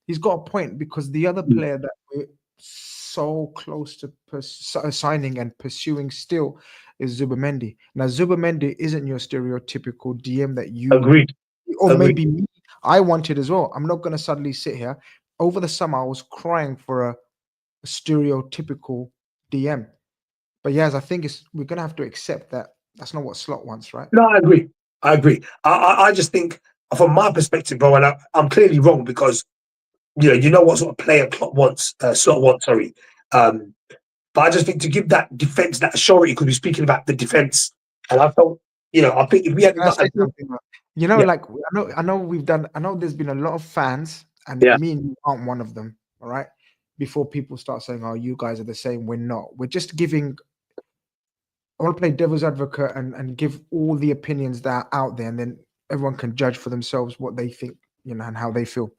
He's got a point, because the other player that we're so close to signing and pursuing still is Zubimendi. Now, Zubimendi isn't your stereotypical DM that you agreed, or maybe me. I wanted as well. I'm not going to suddenly sit here. Over the summer, I was crying for a stereotypical DM. But yes, I think we're going to have to accept that That's not what Slot wants, right? No, I agree. I agree. I just think, from my perspective, bro, and I'm clearly wrong because you know what sort of player Slot wants. Sorry, um, but I just think to give that defense that surety, because we're speaking about the defense, and I felt, I think if we had Can I not, say something? yeah, Like I know there's been a lot of fans, and yeah, me and you aren't one of them. All right. Before people start saying, "Oh, you guys are the same," we're not. We're just giving. I want to play devil's advocate and give all the opinions that are out there, and then everyone can judge for themselves what they think, and how they feel.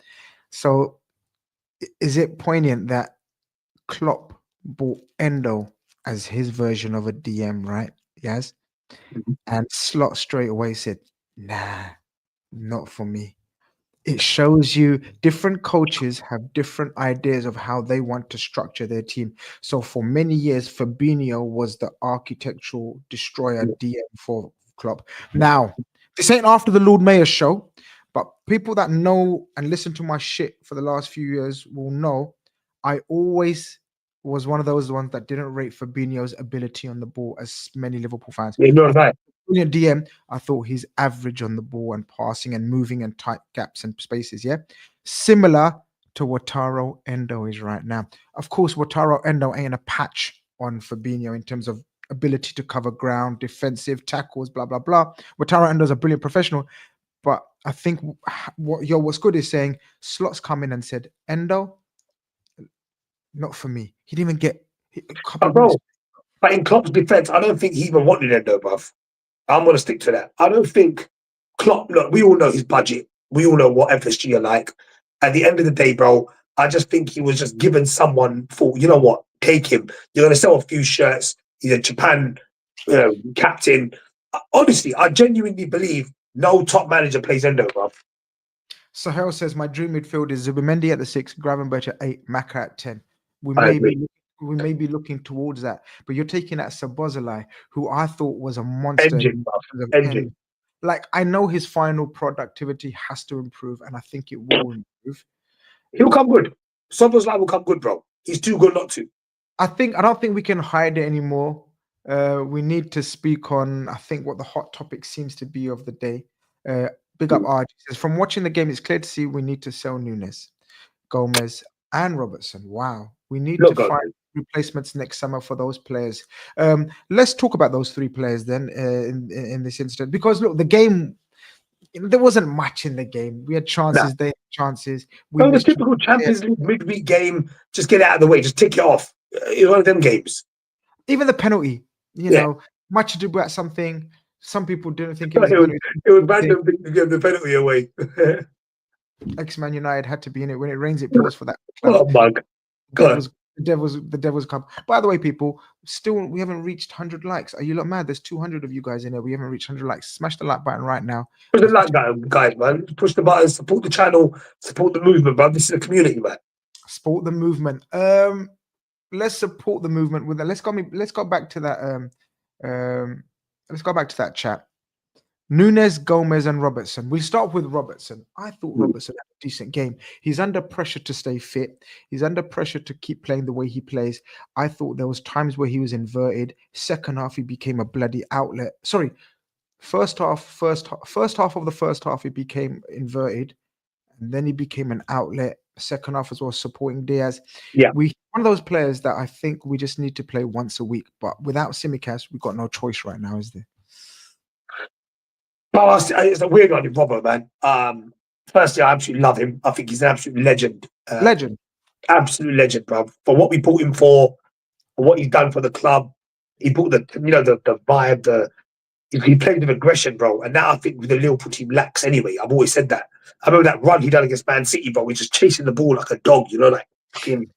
So, is it poignant that Klopp bought Endo as his version of a DM, right? Yes. mhm. And Slot straight away said, "Nah, not for me." It shows you different coaches have different ideas of how they want to structure their team. So for many years, Fabinho was the architectural destroyer Yeah. DM for Klopp. Now, this ain't after the Lord Mayor show, but people that know and listen to my shit for the last few years will know I always was one of those ones that didn't rate Fabinho's ability on the ball as many Liverpool fans. You know I that. brilliant DM. I thought he's average on the ball and passing and moving and tight gaps and spaces. Yeah, similar to Wataru Endo is right now. Of course, Wataru Endo ain't a patch on Fabinho in terms of ability to cover ground, defensive tackles, blah blah blah. Wataru Endo is a brilliant professional, but I think what's good is saying Slots come in and said Endo, not for me. He didn't even get a couple But of minutes. bro, but in Klopp's defense, I don't think he even wanted Endo, bruv. I'm gonna stick to that. I don't think Klopp. Look, we all know his budget. We all know what FSG are like. At the end of the day, bro, I just think he was just given someone for, you know what, take him. You're gonna sell a few shirts. He's a Japan, captain. Honestly, I genuinely believe no top manager plays Endo, bro. Sahel says my dream midfield is Zubimendi at the 6, Gravenberch at 8, Maka at 10. We I may agree. be we may be looking towards that, but you're taking that Sabozalai, who I thought was a monster Engine, in bro. terms of Engine. end. Like I know his final productivity has to improve, and I think it will improve. He'll come good. Sobo's will come good, bro. He's too good not to. I don't think we can hide it anymore. We need to speak on, I think, what the hot topic seems to be of the day. Uh, Big up RG says, from watching the game, it's clear to see we need to sell Nunes, Gomez, and Robertson. Wow. We need to Look, go, find man. replacements next summer for those players. Let's talk about those three players then in this instance. Because look, the game, there wasn't much in the game. We had Nah. chances, they had chances. We No, the missed chances. typical Champions League midweek game, just get it out of the way, just tick it off. It's one of them games. Even the penalty, Yeah. much ado about something. Some people didn't think it was a It was, penalty. it was random to give the penalty away. Ex-Man United had to be in it. When it rains, it pours for that club. Oh, mug. God. The Devil's Cup. By the way, people, still we haven't reached 100 likes. Are you lot mad? There's 200 of you guys in there. We haven't reached 100 likes. Smash the like button right now. Push the like button, guys, man. Push the button, support the channel, support the movement, bro. This is a community, man. Support the movement. Let's support the movement with that. Let's go back to that. Let's go back to that chat. Nunes, Gomez, and Robertson. We'll start with Robertson. I thought Robertson had a decent game. He's under pressure to stay fit. He's under pressure to keep playing the way he plays. I thought there was times where he was inverted. Second half, he became a bloody outlet. Sorry, first half of the first half, he became inverted, and then he became an outlet. Second half as well, supporting Diaz. Yeah. One of those players that I think we just need to play once a week. But without Simicast, we've got no choice right now, is there? Oh, it's a weird one in Robert, man. Firstly, I absolutely love him. I think he's an absolute legend. Legend. Absolute legend, bro. For what we bought him for what he's done for the club, he brought the vibe, he played with aggression, bro. And now I think the Liverpool team lacks anyway. I've always said that. I remember that run he done against Man City, bro. He's just chasing the ball like a dog, like fucking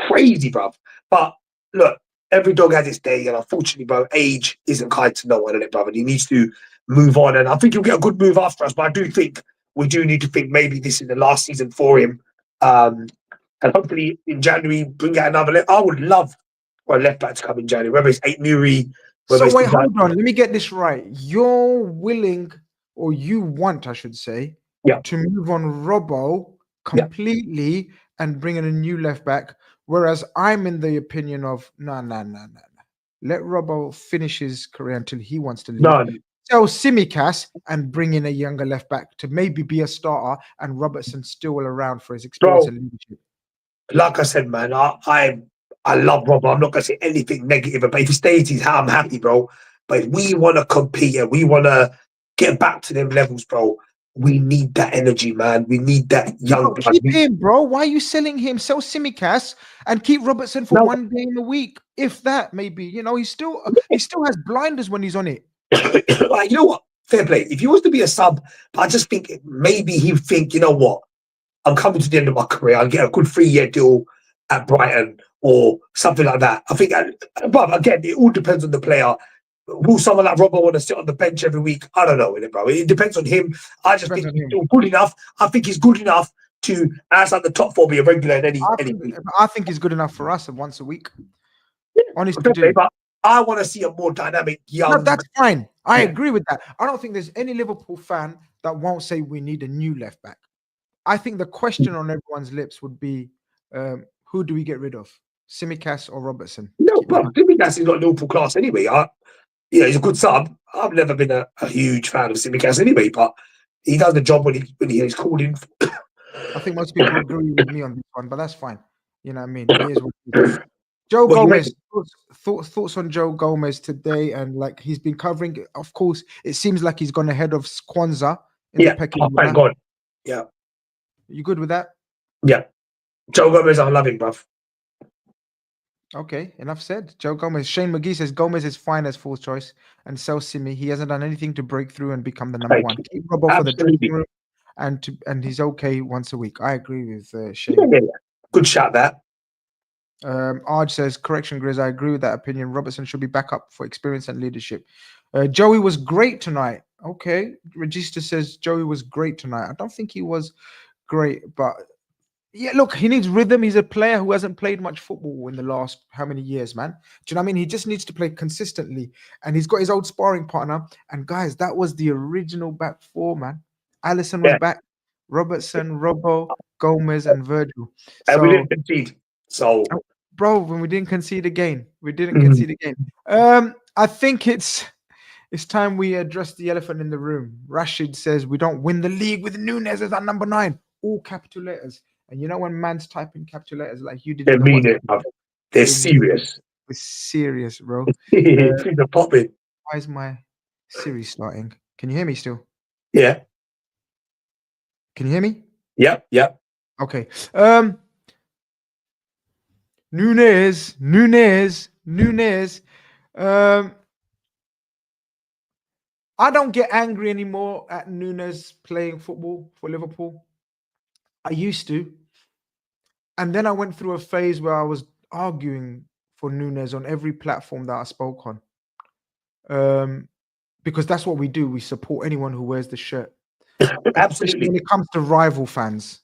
crazy, bro. But look, every dog has its day, and unfortunately, bro, age isn't kind to no one, innit, brother? And he needs to move on. And I think he'll get a good move after us. But I do think we do need to think maybe this is the last season for him. And hopefully in January, bring out another. I would love for a left back to come in January, whether it's 8 Muri, whether So it's wait, hold on. Let me get this right. You're willing, or you want, I should say, Yeah. to move on Robbo completely and bring in a new left back. Whereas I'm in the opinion of no. Let Robbo finish his career until he wants to leave. No, Sell Simicas and bring in a younger left back to maybe be a starter, and Robertson still around for his experience bro. and leadership. Like I said, man, I love Rob. I'm not gonna say anything negative, but if he stays, I'm happy, bro. But if we want to compete and we want to get back to them levels, bro, we need that energy, man. We need that young No, blood. keep him, bro. Why are you selling him? Sell Simicas and keep Robertson for No, one game a week, if that. Maybe he still has blinders when he's on it. like, you know what? Fair play. If he was to be a sub, I just think maybe he'd think, you know what? I'm coming to the end of my career. I'll get a good 3-year deal at Brighton or something like that. I think, but again, it all depends on the player. Will someone like Robbo want to sit on the bench every week? I don't know, bro. It depends on him. I just Depends think on he's him. still good enough. I think he's good enough to, outside the top four, be a regular in any week. I think he's good enough for us once a week. Honestly, Fair play, do. but I want to see a more dynamic, No, young. that's fine. I Yeah. agree with that. I don't think there's any Liverpool fan that won't say we need a new left back. I think the question on everyone's lips would be, who do we get rid of? Simicas or Robertson? No, bro. I think that's not Liverpool class anyway. He's a good sub. I've never been a huge fan of Simicas anyway, but he does the job when he's called in. I think most people agree with me on this one, but that's fine. You know what I mean? It is what it is. Joe What you Gomez, thoughts on Joe Gomez today, and like he's been covering. Of course, it seems like he's gone ahead of Kwanzaa in the pecking order. Thank God. Yeah. You good with that? Yeah. Joe Gomez, I love him, bruv. Okay, enough said. Joe Gomez. Shane McGee says Gomez is fine as fourth choice, and sell Simi. He hasn't done anything to break through and become the number one. Keep Robbo for the dressing room, and he's okay once a week. I agree with Shane. Yeah. Good shout, that. Arj says, correction, Grizz. I agree with that opinion. Robertson should be back up for experience and leadership. Joey was great tonight. Okay. Regista says Joey was great tonight. I don't think he was great, but yeah, look, he needs rhythm. He's a player who hasn't played much football in the last how many years, man? Do you know what I mean? He just needs to play consistently, and he's got his old sparring partner. And guys, that was the original back four, man. Allison was back, Robertson, Robbo, Gomez, and Virgil. And we didn't concede. So, bro, when we didn't concede again, concede again. I think it's time we address the elephant in the room. Rashid says we don't win the league with Nunes as our number 9, all capital letters. And you know when man's typing capital letters like you did, they mean it. They're serious. It's serious, bro. They're popping. Why is my Siri starting? Can you hear me still? Yeah. Can you hear me? Yep. Okay. Nunes. I don't get angry anymore at Nunes playing football for Liverpool. I used to. And then I went through a phase where I was arguing for Nunes on every platform that I spoke on. Because that's what we do. We support anyone who wears the shirt. Especially when it comes to rival fans.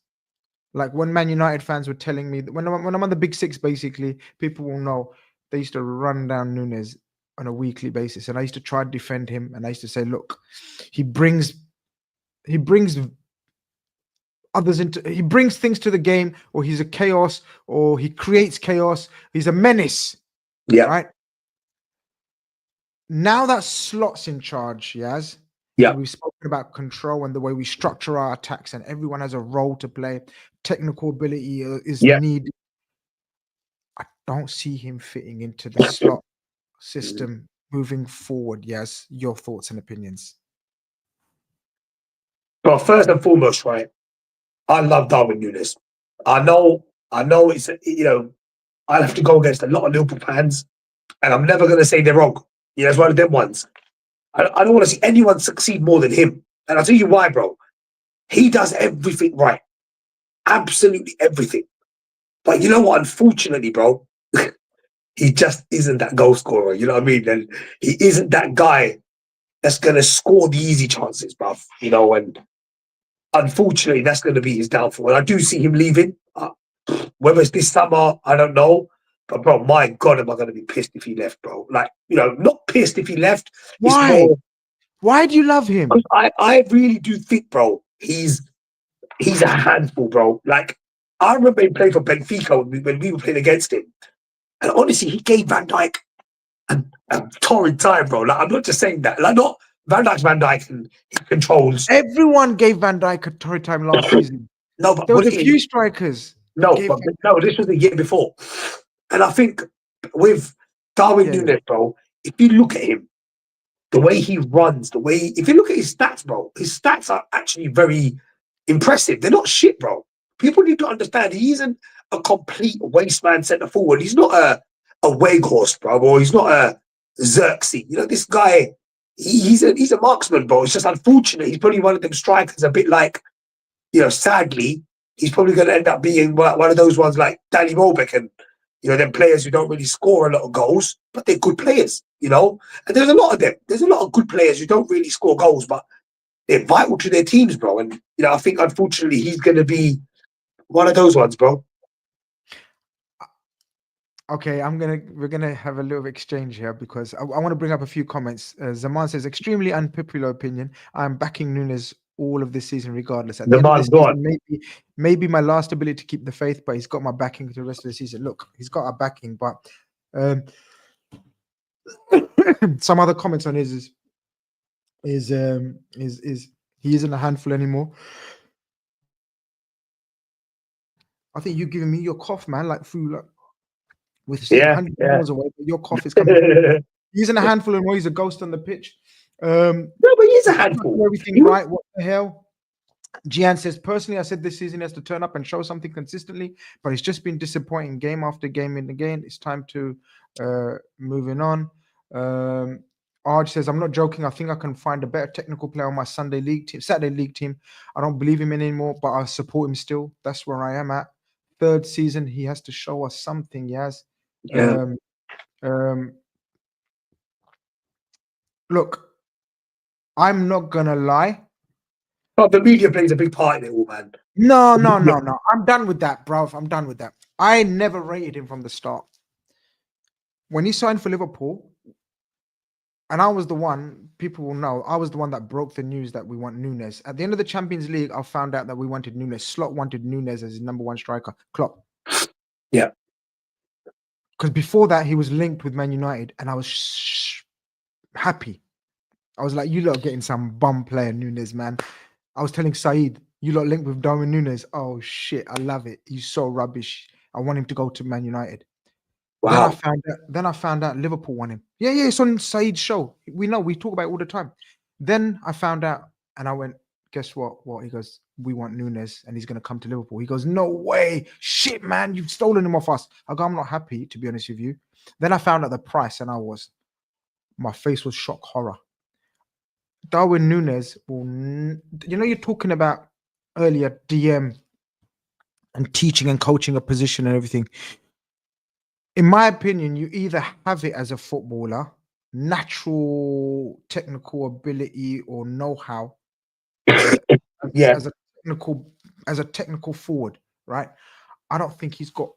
Like when Man United fans were telling me, when I'm on the Big Six, basically, people will know they used to run down Nunes on a weekly basis. And I used to try to defend him. And I used to say, look, he brings others into, he brings things to the game, or he's a chaos, or he creates chaos. He's a menace. Yeah. Right. Now that Slot's in charge, Yaz. Yeah. We've spoken about control and the way we structure our attacks, and everyone has a role to play. Technical ability is needed. I don't see him fitting into the Slot system moving forward. Yes, your thoughts and opinions. Well, first and foremost, right, I love Darwin Nunes. I know it's, I'll have to go against a lot of Liverpool fans, and I'm never going to say they're wrong. It's one of them ones. I don't want to see anyone succeed more than him. And I'll tell you why, bro. He does everything right. Absolutely everything. But you know what? Unfortunately, bro, he just isn't that goal scorer. You know what I mean? And he isn't that guy that's going to score the easy chances, bro. And unfortunately, that's going to be his downfall. And I do see him leaving. Whether it's this summer, I don't know. But, bro, my God, am I going to be pissed if he left, bro? Like, not pissed if he left. Why? Why do you love him? I really do think, bro, he's a handful, bro. Like, I remember him playing for Benfica when we were playing against him. And honestly, he gave Van Dijk a torrid time, bro. Like, I'm not just saying that. Like, not Van Dijk, and he controls. Everyone gave Van Dijk a torrid time last season. No, but There was what a it few is, strikers. no, Gave but no, this was the year before. And I think with Darwin Yeah, yeah. Núñez, bro, if you look at him, the way he runs, if you look at his stats, bro, his stats are actually very impressive. They're not shit, bro. People need to understand he isn't a complete wasteman centre forward. He's not a Weghorst, bro, or he's not a Xerxes. You know, this guy, he's a marksman, bro. It's just unfortunate. He's probably one of them strikers, a bit like, you know, sadly, he's probably going to end up being one of those ones like Danny Welbeck and, you know, them players who don't really score a lot of goals, but they're good players, you know? And there's a lot of them. There's a lot of good players who don't really score goals, but they're vital to their teams, bro. And, you know, I think, unfortunately, he's going to be one of those ones, bro. Okay, we're gonna have a little exchange here because I want to bring up a few comments. Zaman says, extremely unpopular opinion. I'm backing Nunes all of this season, regardless. At the The end of this man's gone. season, maybe my last ability to keep the faith, but he's got my backing for the rest of the season. Look, he's got our backing, but some other comments on his is he isn't a handful anymore. I think you're giving me your cough, man, like through like with 100 miles away, but your cough is coming through. He isn't a handful anymore. He's a ghost on the pitch. No, but he's a handful. Everything right? What the hell? Gian says, personally, I said this season he has to turn up and show something consistently, but it's just been disappointing game after game and again. It's time to moving on. Arj says, I'm not joking. I think I can find a better technical player on my Saturday league team. I don't believe him anymore, but I support him still. That's where I am at. Third season, he has to show us something, Yaz. Yeah. Look, I'm not gonna lie. But the media plays a big part in it all, man. No. I'm done with that, bro. I'm done with that. I never rated him from the start. When he signed for Liverpool, and I was the one, people will know, I was the one that broke the news that we want Nunes. At the end of the Champions League, I found out that we wanted Nunes. Slot wanted Nunes as his number one striker. Klopp. Yeah. Because before that, he was linked with Man United, and I was happy. I was like, you lot are getting some bum player, Nunes, man. I was telling Saeed, you lot linked with Darwin Nunes. Oh, shit, I love it. He's so rubbish. I want him to go to Man United. Wow. Then I found out Liverpool won him. Yeah, it's on Saeed's show. We know, we talk about it all the time. Then I found out, and I went, guess what? What? He goes, we want Nunes, and he's going to come to Liverpool. He goes, no way. Shit, man, you've stolen him off us. I go, I'm not happy, to be honest with you. Then I found out the price, and my face was shock horror. Darwin Nunes will, you're talking about earlier DM and teaching and coaching a position and everything. In my opinion, you either have it as a footballer, natural technical ability or know-how as a technical forward, right? I don't think he's got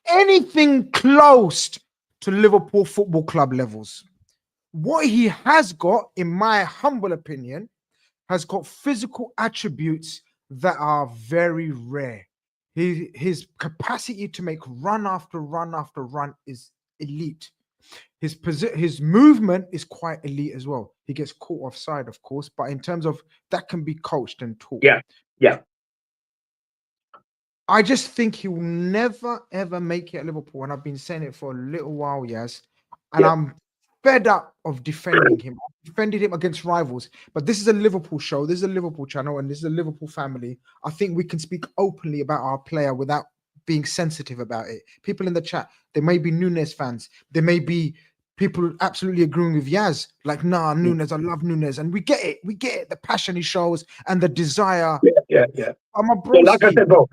anything close to Liverpool Football Club levels. What he has got, in my humble opinion, has got physical attributes that are very rare. His capacity to make run after run after run is elite. His movement is quite elite as well. He gets caught offside, of course, but in terms of that can be coached and taught. Yeah. I just think he will never ever make it at Liverpool, and I've been saying it for a little while, yes. And I'm fed up of defending him. I defended him against rivals, but this is a Liverpool show. This is a Liverpool channel, and this is a Liverpool family. I think we can speak openly about our player without being sensitive about it. People in the chat, there may be Nunes fans. There may be people absolutely agreeing with Yaz, like, nah, Nunes, I love Nunes. And we get it. We get it. The passion he shows and the desire. Yeah. I'm a broski. Like I said, bro.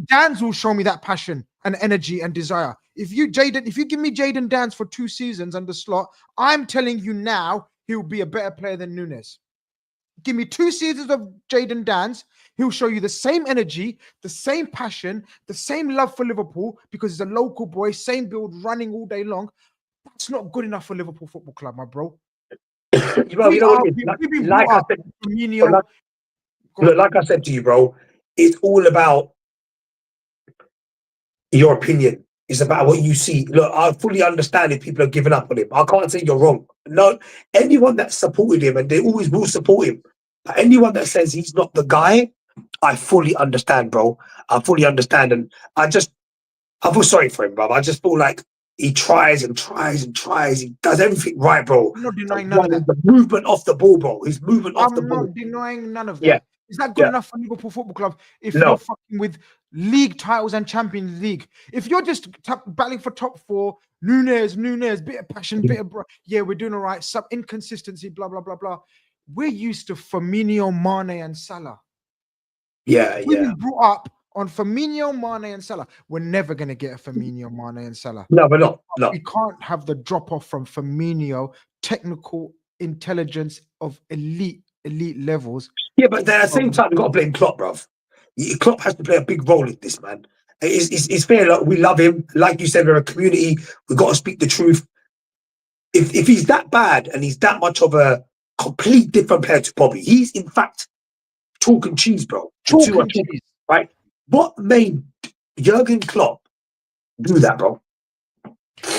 Dan's will show me that passion and energy and desire. If you give me Jayden Dan's for 2 seasons under Slot, I'm telling you now, he'll be a better player than Nunes. Give me 2 seasons of Jayden Dan's, he'll show you the same energy, the same passion, the same love for Liverpool because he's a local boy, same build, running all day long. That's not good enough for Liverpool Football Club, my bro. Like I said to you, bro, it's all about your opinion. It's about what you see. Look, I fully understand if people are giving up on him. I can't say you're wrong. No, anyone that supported him, and they always will support him, but anyone that says he's not the guy, I fully understand, bro. I fully understand. And I feel sorry for him, bro. I just feel like he tries and tries and tries. He does everything right, bro. I'm not denying none of that. The movement off the ball, bro. His movement off the I'm ball. not denying none of Yeah, that. Is that good yeah. enough for Liverpool Football Club if No. you're fucking with league titles and Champions League? If you're just battling for top four, Nunes, bit of passion, bit of yeah, we're doing all right. Some inconsistency, blah blah blah blah. We're used to Firmino, Mane, and Salah. Yeah, We've yeah. been brought up on Firmino, Mane, and Salah. We're never gonna get a Firmino, Mane, and Salah. No, but not. No. We can't have the drop off from Firmino, technical intelligence of elite levels. Yeah, but then at the same time, we've got to blame Klopp, bruv. Klopp has to play a big role in this, man. It's fair. Like, we love him. Like you said, we're a community. We've got to speak the truth. If he's that bad and he's that much of a complete different player to Bobby, he's in fact chalk and cheese, bro. Chalk and cheese. Right? What made Jurgen Klopp do that, bro?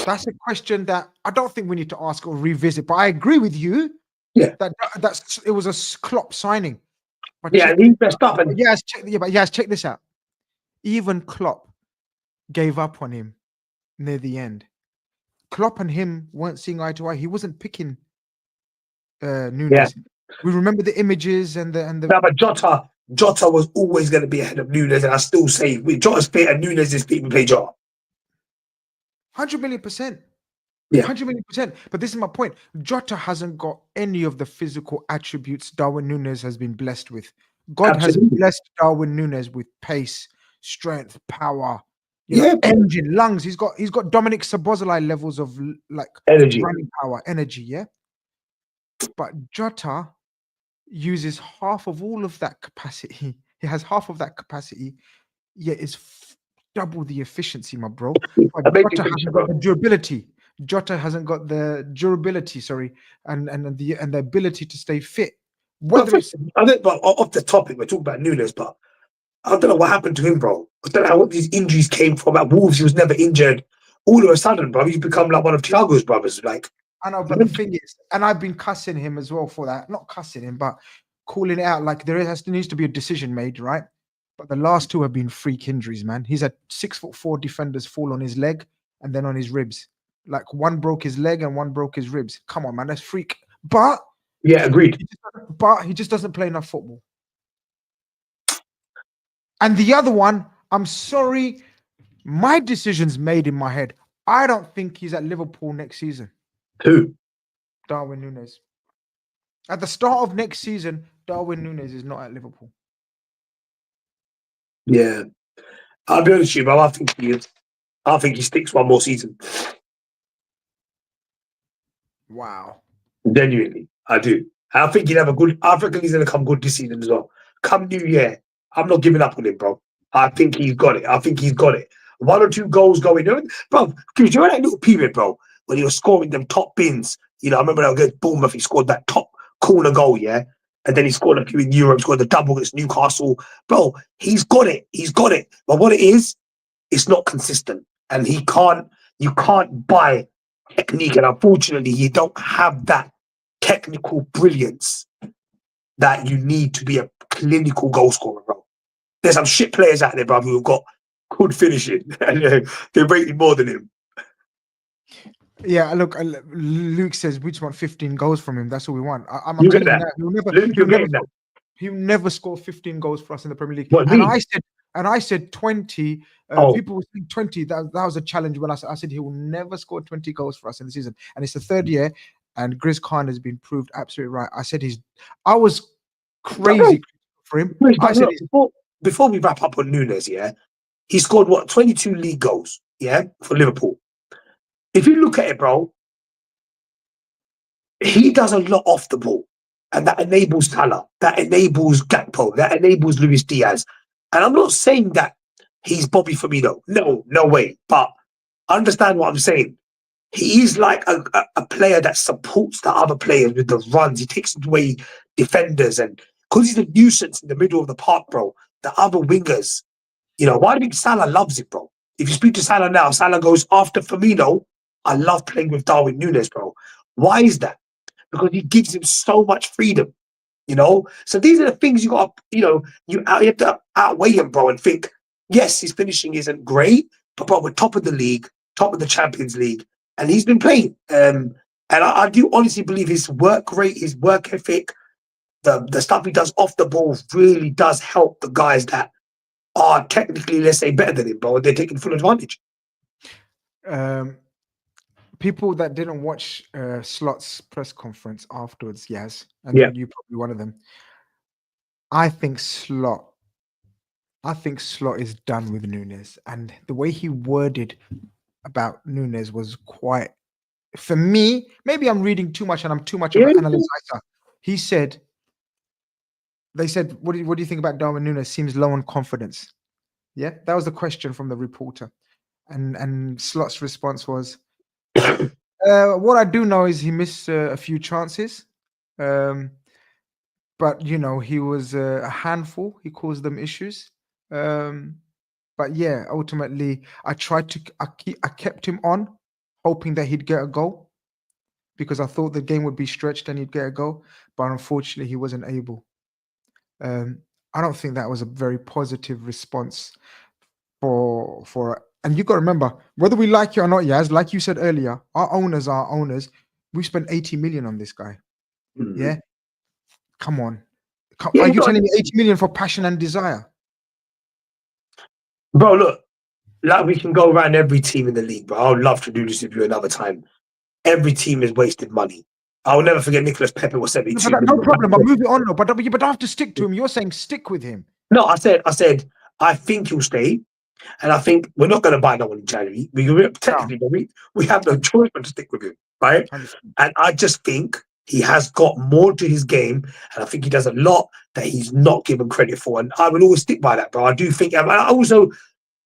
That's a question that I don't think we need to ask or revisit. But I agree with you. Yeah, that's it was a Klopp signing. But yeah, he messed up. And check this out. Even Klopp gave up on him near the end. Klopp and him weren't seeing eye to eye. He wasn't picking Nunes. Yeah. We remember the images and the. No, but Jota was always going to be ahead of Nunes, and I still say Jota's fit and Nunes is fit. We play Jota. 100 million%. Yeah. 100 million%. But this is my point. Jota hasn't got any of the physical attributes Darwin Nunes has been blessed with. God has blessed Darwin Nunes with pace, strength, power, engine, lungs. He's got Dominic Szoboszlai levels of like energy, running power, energy, yeah. But Jota uses half of all of that capacity. He has half of that capacity, yet is double the efficiency, my bro. But Jota hasn't got the durability. Jota hasn't got the durability, and the ability to stay fit. Whether it's I think, but off the topic, we're talking about Nunes, but I don't know what happened to him, bro. I don't know what these injuries came from. At Wolves, he was never injured. All of a sudden, bro, he's become like one of Thiago's brothers. Like, I know, but the thing is, and I've been cussing him as well for that. Not cussing him, but calling it out. Like there needs to be a decision made, right? But the last two have been freak injuries, man. He's had 6'4" defenders fall on his leg and then on his ribs. Like one broke his leg and one broke his ribs. Come on, man, that's freak. But yeah, agreed. He just doesn't play enough football. And the other one, I'm sorry, my decision's made in my head. I don't think he's at Liverpool next season. Who? Darwin Nunes. At the start of next season, Darwin Nunes is not at Liverpool. Yeah. I'll be honest with you, bro. I think he is. I think he sticks one more season. Wow. Genuinely, I do. I think he'll have a good. I reckon he's going to come good this season as well. Come New Year, I'm not giving up on him, bro. I think he's got it. 1 or 2 goals going. Bro, do you remember that little period, bro, when he was scoring them top bins? You know, I remember that against Bournemouth, he scored that top corner goal, yeah? And then he scored a few in Europe, scored the double against Newcastle. Bro, he's got it. But what it is, it's not consistent. And you can't buy technique. And unfortunately, you don't have that technical brilliance that you need to be a clinical goal scorer, bro. There's some shit players out there, bro, who've got good finishing. And they're rated more than him. Yeah, look, Luke says we just want 15 goals from him. That's all we want. I'm telling you that. He'll never score 15 goals for us in the Premier League. What, I said 20. People were saying 20. That was a challenge when I said he will never score 20 goals for us in the season. And it's the 3rd year, and Grizz Khan has been proved absolutely right. I was crazy for him. Before we wrap up on Nunes, yeah, he scored 22 league goals, yeah, for Liverpool. If you look at it, bro, he does a lot off the ball, and that enables Salah, that enables Gakpo, that enables Luis Diaz. And I'm not saying that he's Bobby Firmino. No way. But understand what I'm saying. He is like a player that supports the other players with the runs. He takes away defenders, and because he's a nuisance in the middle of the park, bro, the other wingers, you know, why do you think Salah loves it, bro? If you speak to Salah now, Salah goes, after Firmino, I love playing with Darwin Núñez, bro. Why is that? Because he gives him so much freedom, you know? So these are the things you got to, you have to outweigh him, bro, and think, yes, his finishing isn't great, but bro, we're top of the league, top of the Champions League, and he's been playing. And I do honestly believe his work rate, his work ethic, the stuff he does off the ball really does help the guys that are technically, let's say, better than him, bro. They're taking full advantage. People that didn't watch Slot's press conference afterwards, yes, and Yeah. you probably one of them. I think Slot is done with Núñez, and the way he worded about Núñez was quite, for me, maybe I'm reading too much and I'm too much of an analyzer. He said, they said, what do you think about Darwin Núñez? Seems low on confidence. Yeah, that was the question from the reporter. And Slot's response was, what I do know is he missed a few chances. But, he was a handful. He calls them issues. But yeah, ultimately, I kept him on, hoping that he'd get a goal because I thought the game would be stretched and he'd get a goal. But unfortunately, he wasn't able. I don't think that was a very positive response for. And you got to remember, whether we like it or not, Yaz, like you said earlier, our owners are owners. We spent 80 million on this guy. Mm-hmm. Yeah, come on. Are you telling me 80 million for passion and desire? Bro, look, like we can go around every team in the league, bro. I would love to do this with you another time. Every team is wasted money. I will never forget Nicolas Pepe was 72 million. No problem. I'll move it on. But I have to stick to him. You're saying stick with him. No, I said, I think he'll stay. And I think we're not going to buy no one in January. Technically, we have no choice but to stick with him, right? 100%. And I just think he has got more to his game. And I think he does a lot that he's not given credit for. And I will always stick by that, bro. I do think, and I also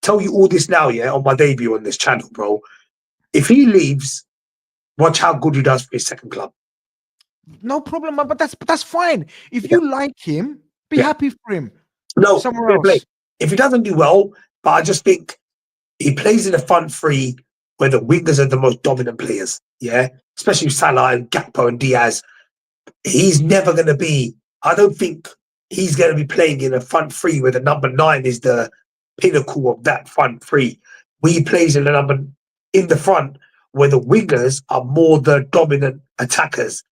tell you all this now, yeah, on my debut on this channel, bro. If he leaves, watch how good he does for his second club. No problem, but that's fine. If you like him, be happy for him. No, somewhere else. If he doesn't do well, but I just think he plays in a front three where the wingers are the most dominant players, yeah? Especially Salah and Gakpo and Diaz. He's never going to be, I don't think he's going to be playing in a front three where the number 9 is the pinnacle of that front three. He plays in the front where the wingers are more the dominant attackers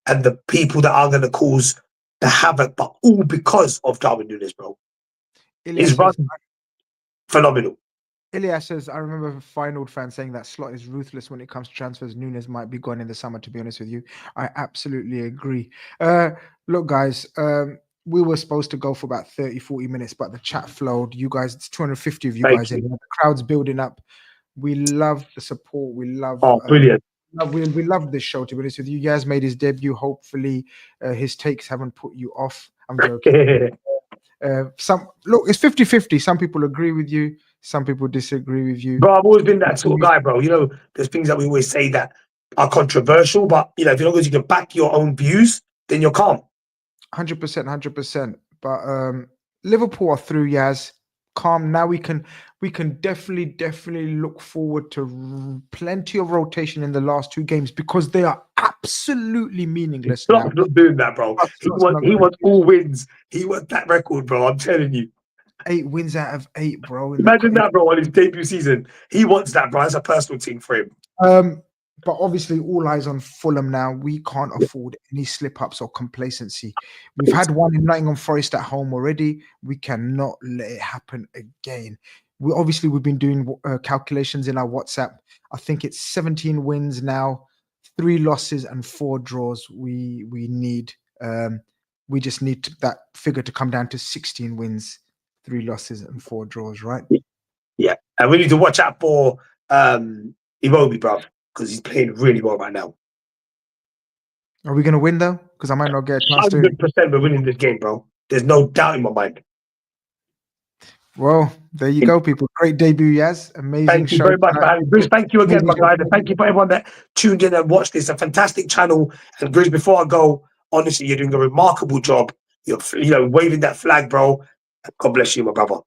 and the people that are going to cause the havoc, but all because of Darwin Núñez, bro. His run, phenomenal. Elias says, I remember a Feyenoord fan saying that Slot is ruthless when it comes to transfers. Núñez might be gone in the summer, to be honest with you. I absolutely agree. Look, guys, we were supposed to go for about 30, 40 minutes, but the chat flowed. You guys, it's 250 of you guys in here. The crowd's building up. We love the support. We love... brilliant. We love this show, to be honest with you. Yaz made his debut. Hopefully, his takes haven't put you off. I'm joking. Look, it's 50-50. Some people agree with you. Some people disagree with you. Bro, I've always been that sort of guy, bro. There's things that we always say that are controversial, but, as long as you can back your own views, then you're calm. 100%, 100%. But Liverpool are through, Yaz. Calm. Now we can definitely look forward to plenty of rotation in the last 2 games because they are absolutely meaningless. Not doing that, bro. He wants all wins. He wants that record, bro. I'm telling you. 8 wins out of 8, bro. Imagine that, bro, on his debut season. He wants that, bro. It's a personal thing for him. But obviously, all eyes on Fulham now. We can't afford any slip-ups or complacency. We've had one in Nottingham Forest at home already. We cannot let it happen again. We've been doing calculations in our WhatsApp. I think it's 17 wins now, 3 losses and 4 draws. We need. We just need that figure to come down to 16 wins, 3 losses and 4 draws, right? Yeah, and we need to watch out for Iwobi, bro, because he's playing really well right now. Are we going to win, though? Because I might not get a chance 100% we're winning this game, bro. There's no doubt in my mind. Well, there you go, people. Great debut, Yaz. Amazing Thank you very much for having me. Grizz, thank you again, my guys. And thank you for everyone that tuned in and watched this. A fantastic channel. And Grizz, before I go, honestly, you're doing a remarkable job. You're waving that flag, bro. God bless you, my brother.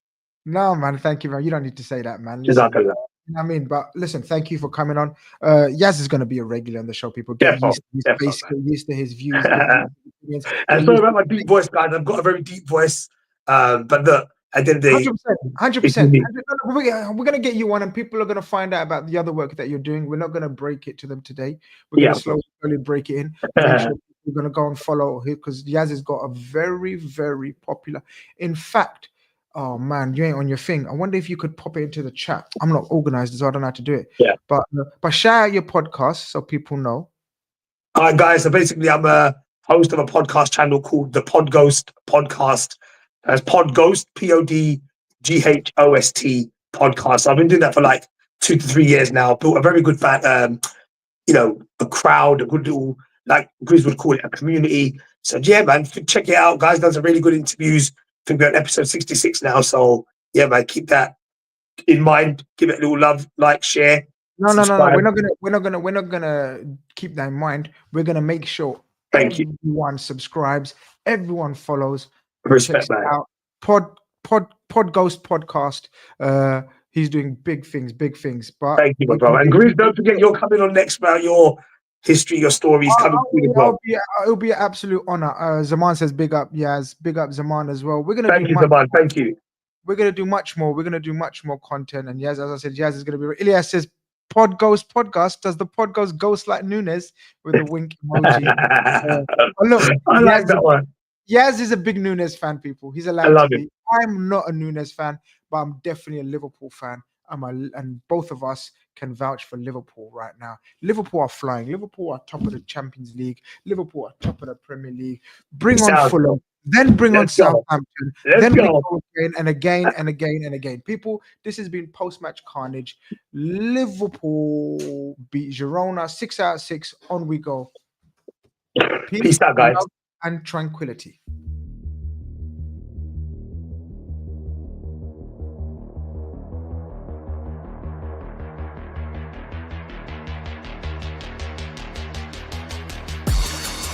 No, man, thank you, man. You don't need to say that, man. Listen, Jazakallah. you know what I mean? But listen, thank you for coming on. Yaz is going to be a regular on the show. People get Defo, used to his defo, face, get used to his views, get used to his opinions, and get sorry used about my deep voice, guys. I've got a very deep voice. But look, at the end of the day, 100%, it's 100%. unique. We're gonna get you on, and people are gonna find out about the other work that you're doing. We're not gonna break it to them today. We're Yeah. gonna slowly break it in. Make sure we're gonna go and follow him because Yaz has got a very, very popular. In fact, oh man, you ain't on your thing. I wonder if you could pop it into the chat. I'm not organized, so I don't know how to do it. Yeah. But shout out your podcast so people know. All right, guys. So basically, I'm a host of a podcast channel called the Pod Ghost Podcast. As Pod Ghost, PODGHOST podcast. So I've been doing that for like 2 to 3 years now. Built a very good fan, a crowd, a good little, like Grizz would call it, a community. So yeah, man, check it out. Guys done some really good interviews. I think we're at episode 66 now. So yeah, man, keep that in mind. Give it a little love, like, share. No. Subscribe. We're not gonna keep that in mind. We're gonna make sure Thank you. everyone subscribes, everyone follows, Respect, checks it man. out. Pod Ghost podcast. He's doing big things. But Thank you, my brother. And Grizz, don't forget you're coming on next about your history, your stories coming through as well. It'll be an absolute honor. Zaman says big up, Yaz. Big up Zaman as well. We're gonna Thank you, Zaman. Thank you. We're gonna do much more. We're gonna do much more content. And Yaz, as I said, Yaz is gonna be. Ilyas says Pod Ghost podcast. Does the Pod Ghost like Nunes with a wink emoji? Look, I like that one. Yaz is a big Nunes fan, people. He's allowed to be. I'm not a Nunes fan, but I'm definitely a Liverpool fan. And both of us can vouch for Liverpool right now. Liverpool are flying. Liverpool are top of the Champions League. Liverpool are top of the Premier League. Bring on Fulham. Then bring on Southampton. Then we go again and again and again and again. People, this has been Post-Match Khanage. Liverpool beat Girona 6 out of 6. On we go. Peace out, guys. Love and tranquility.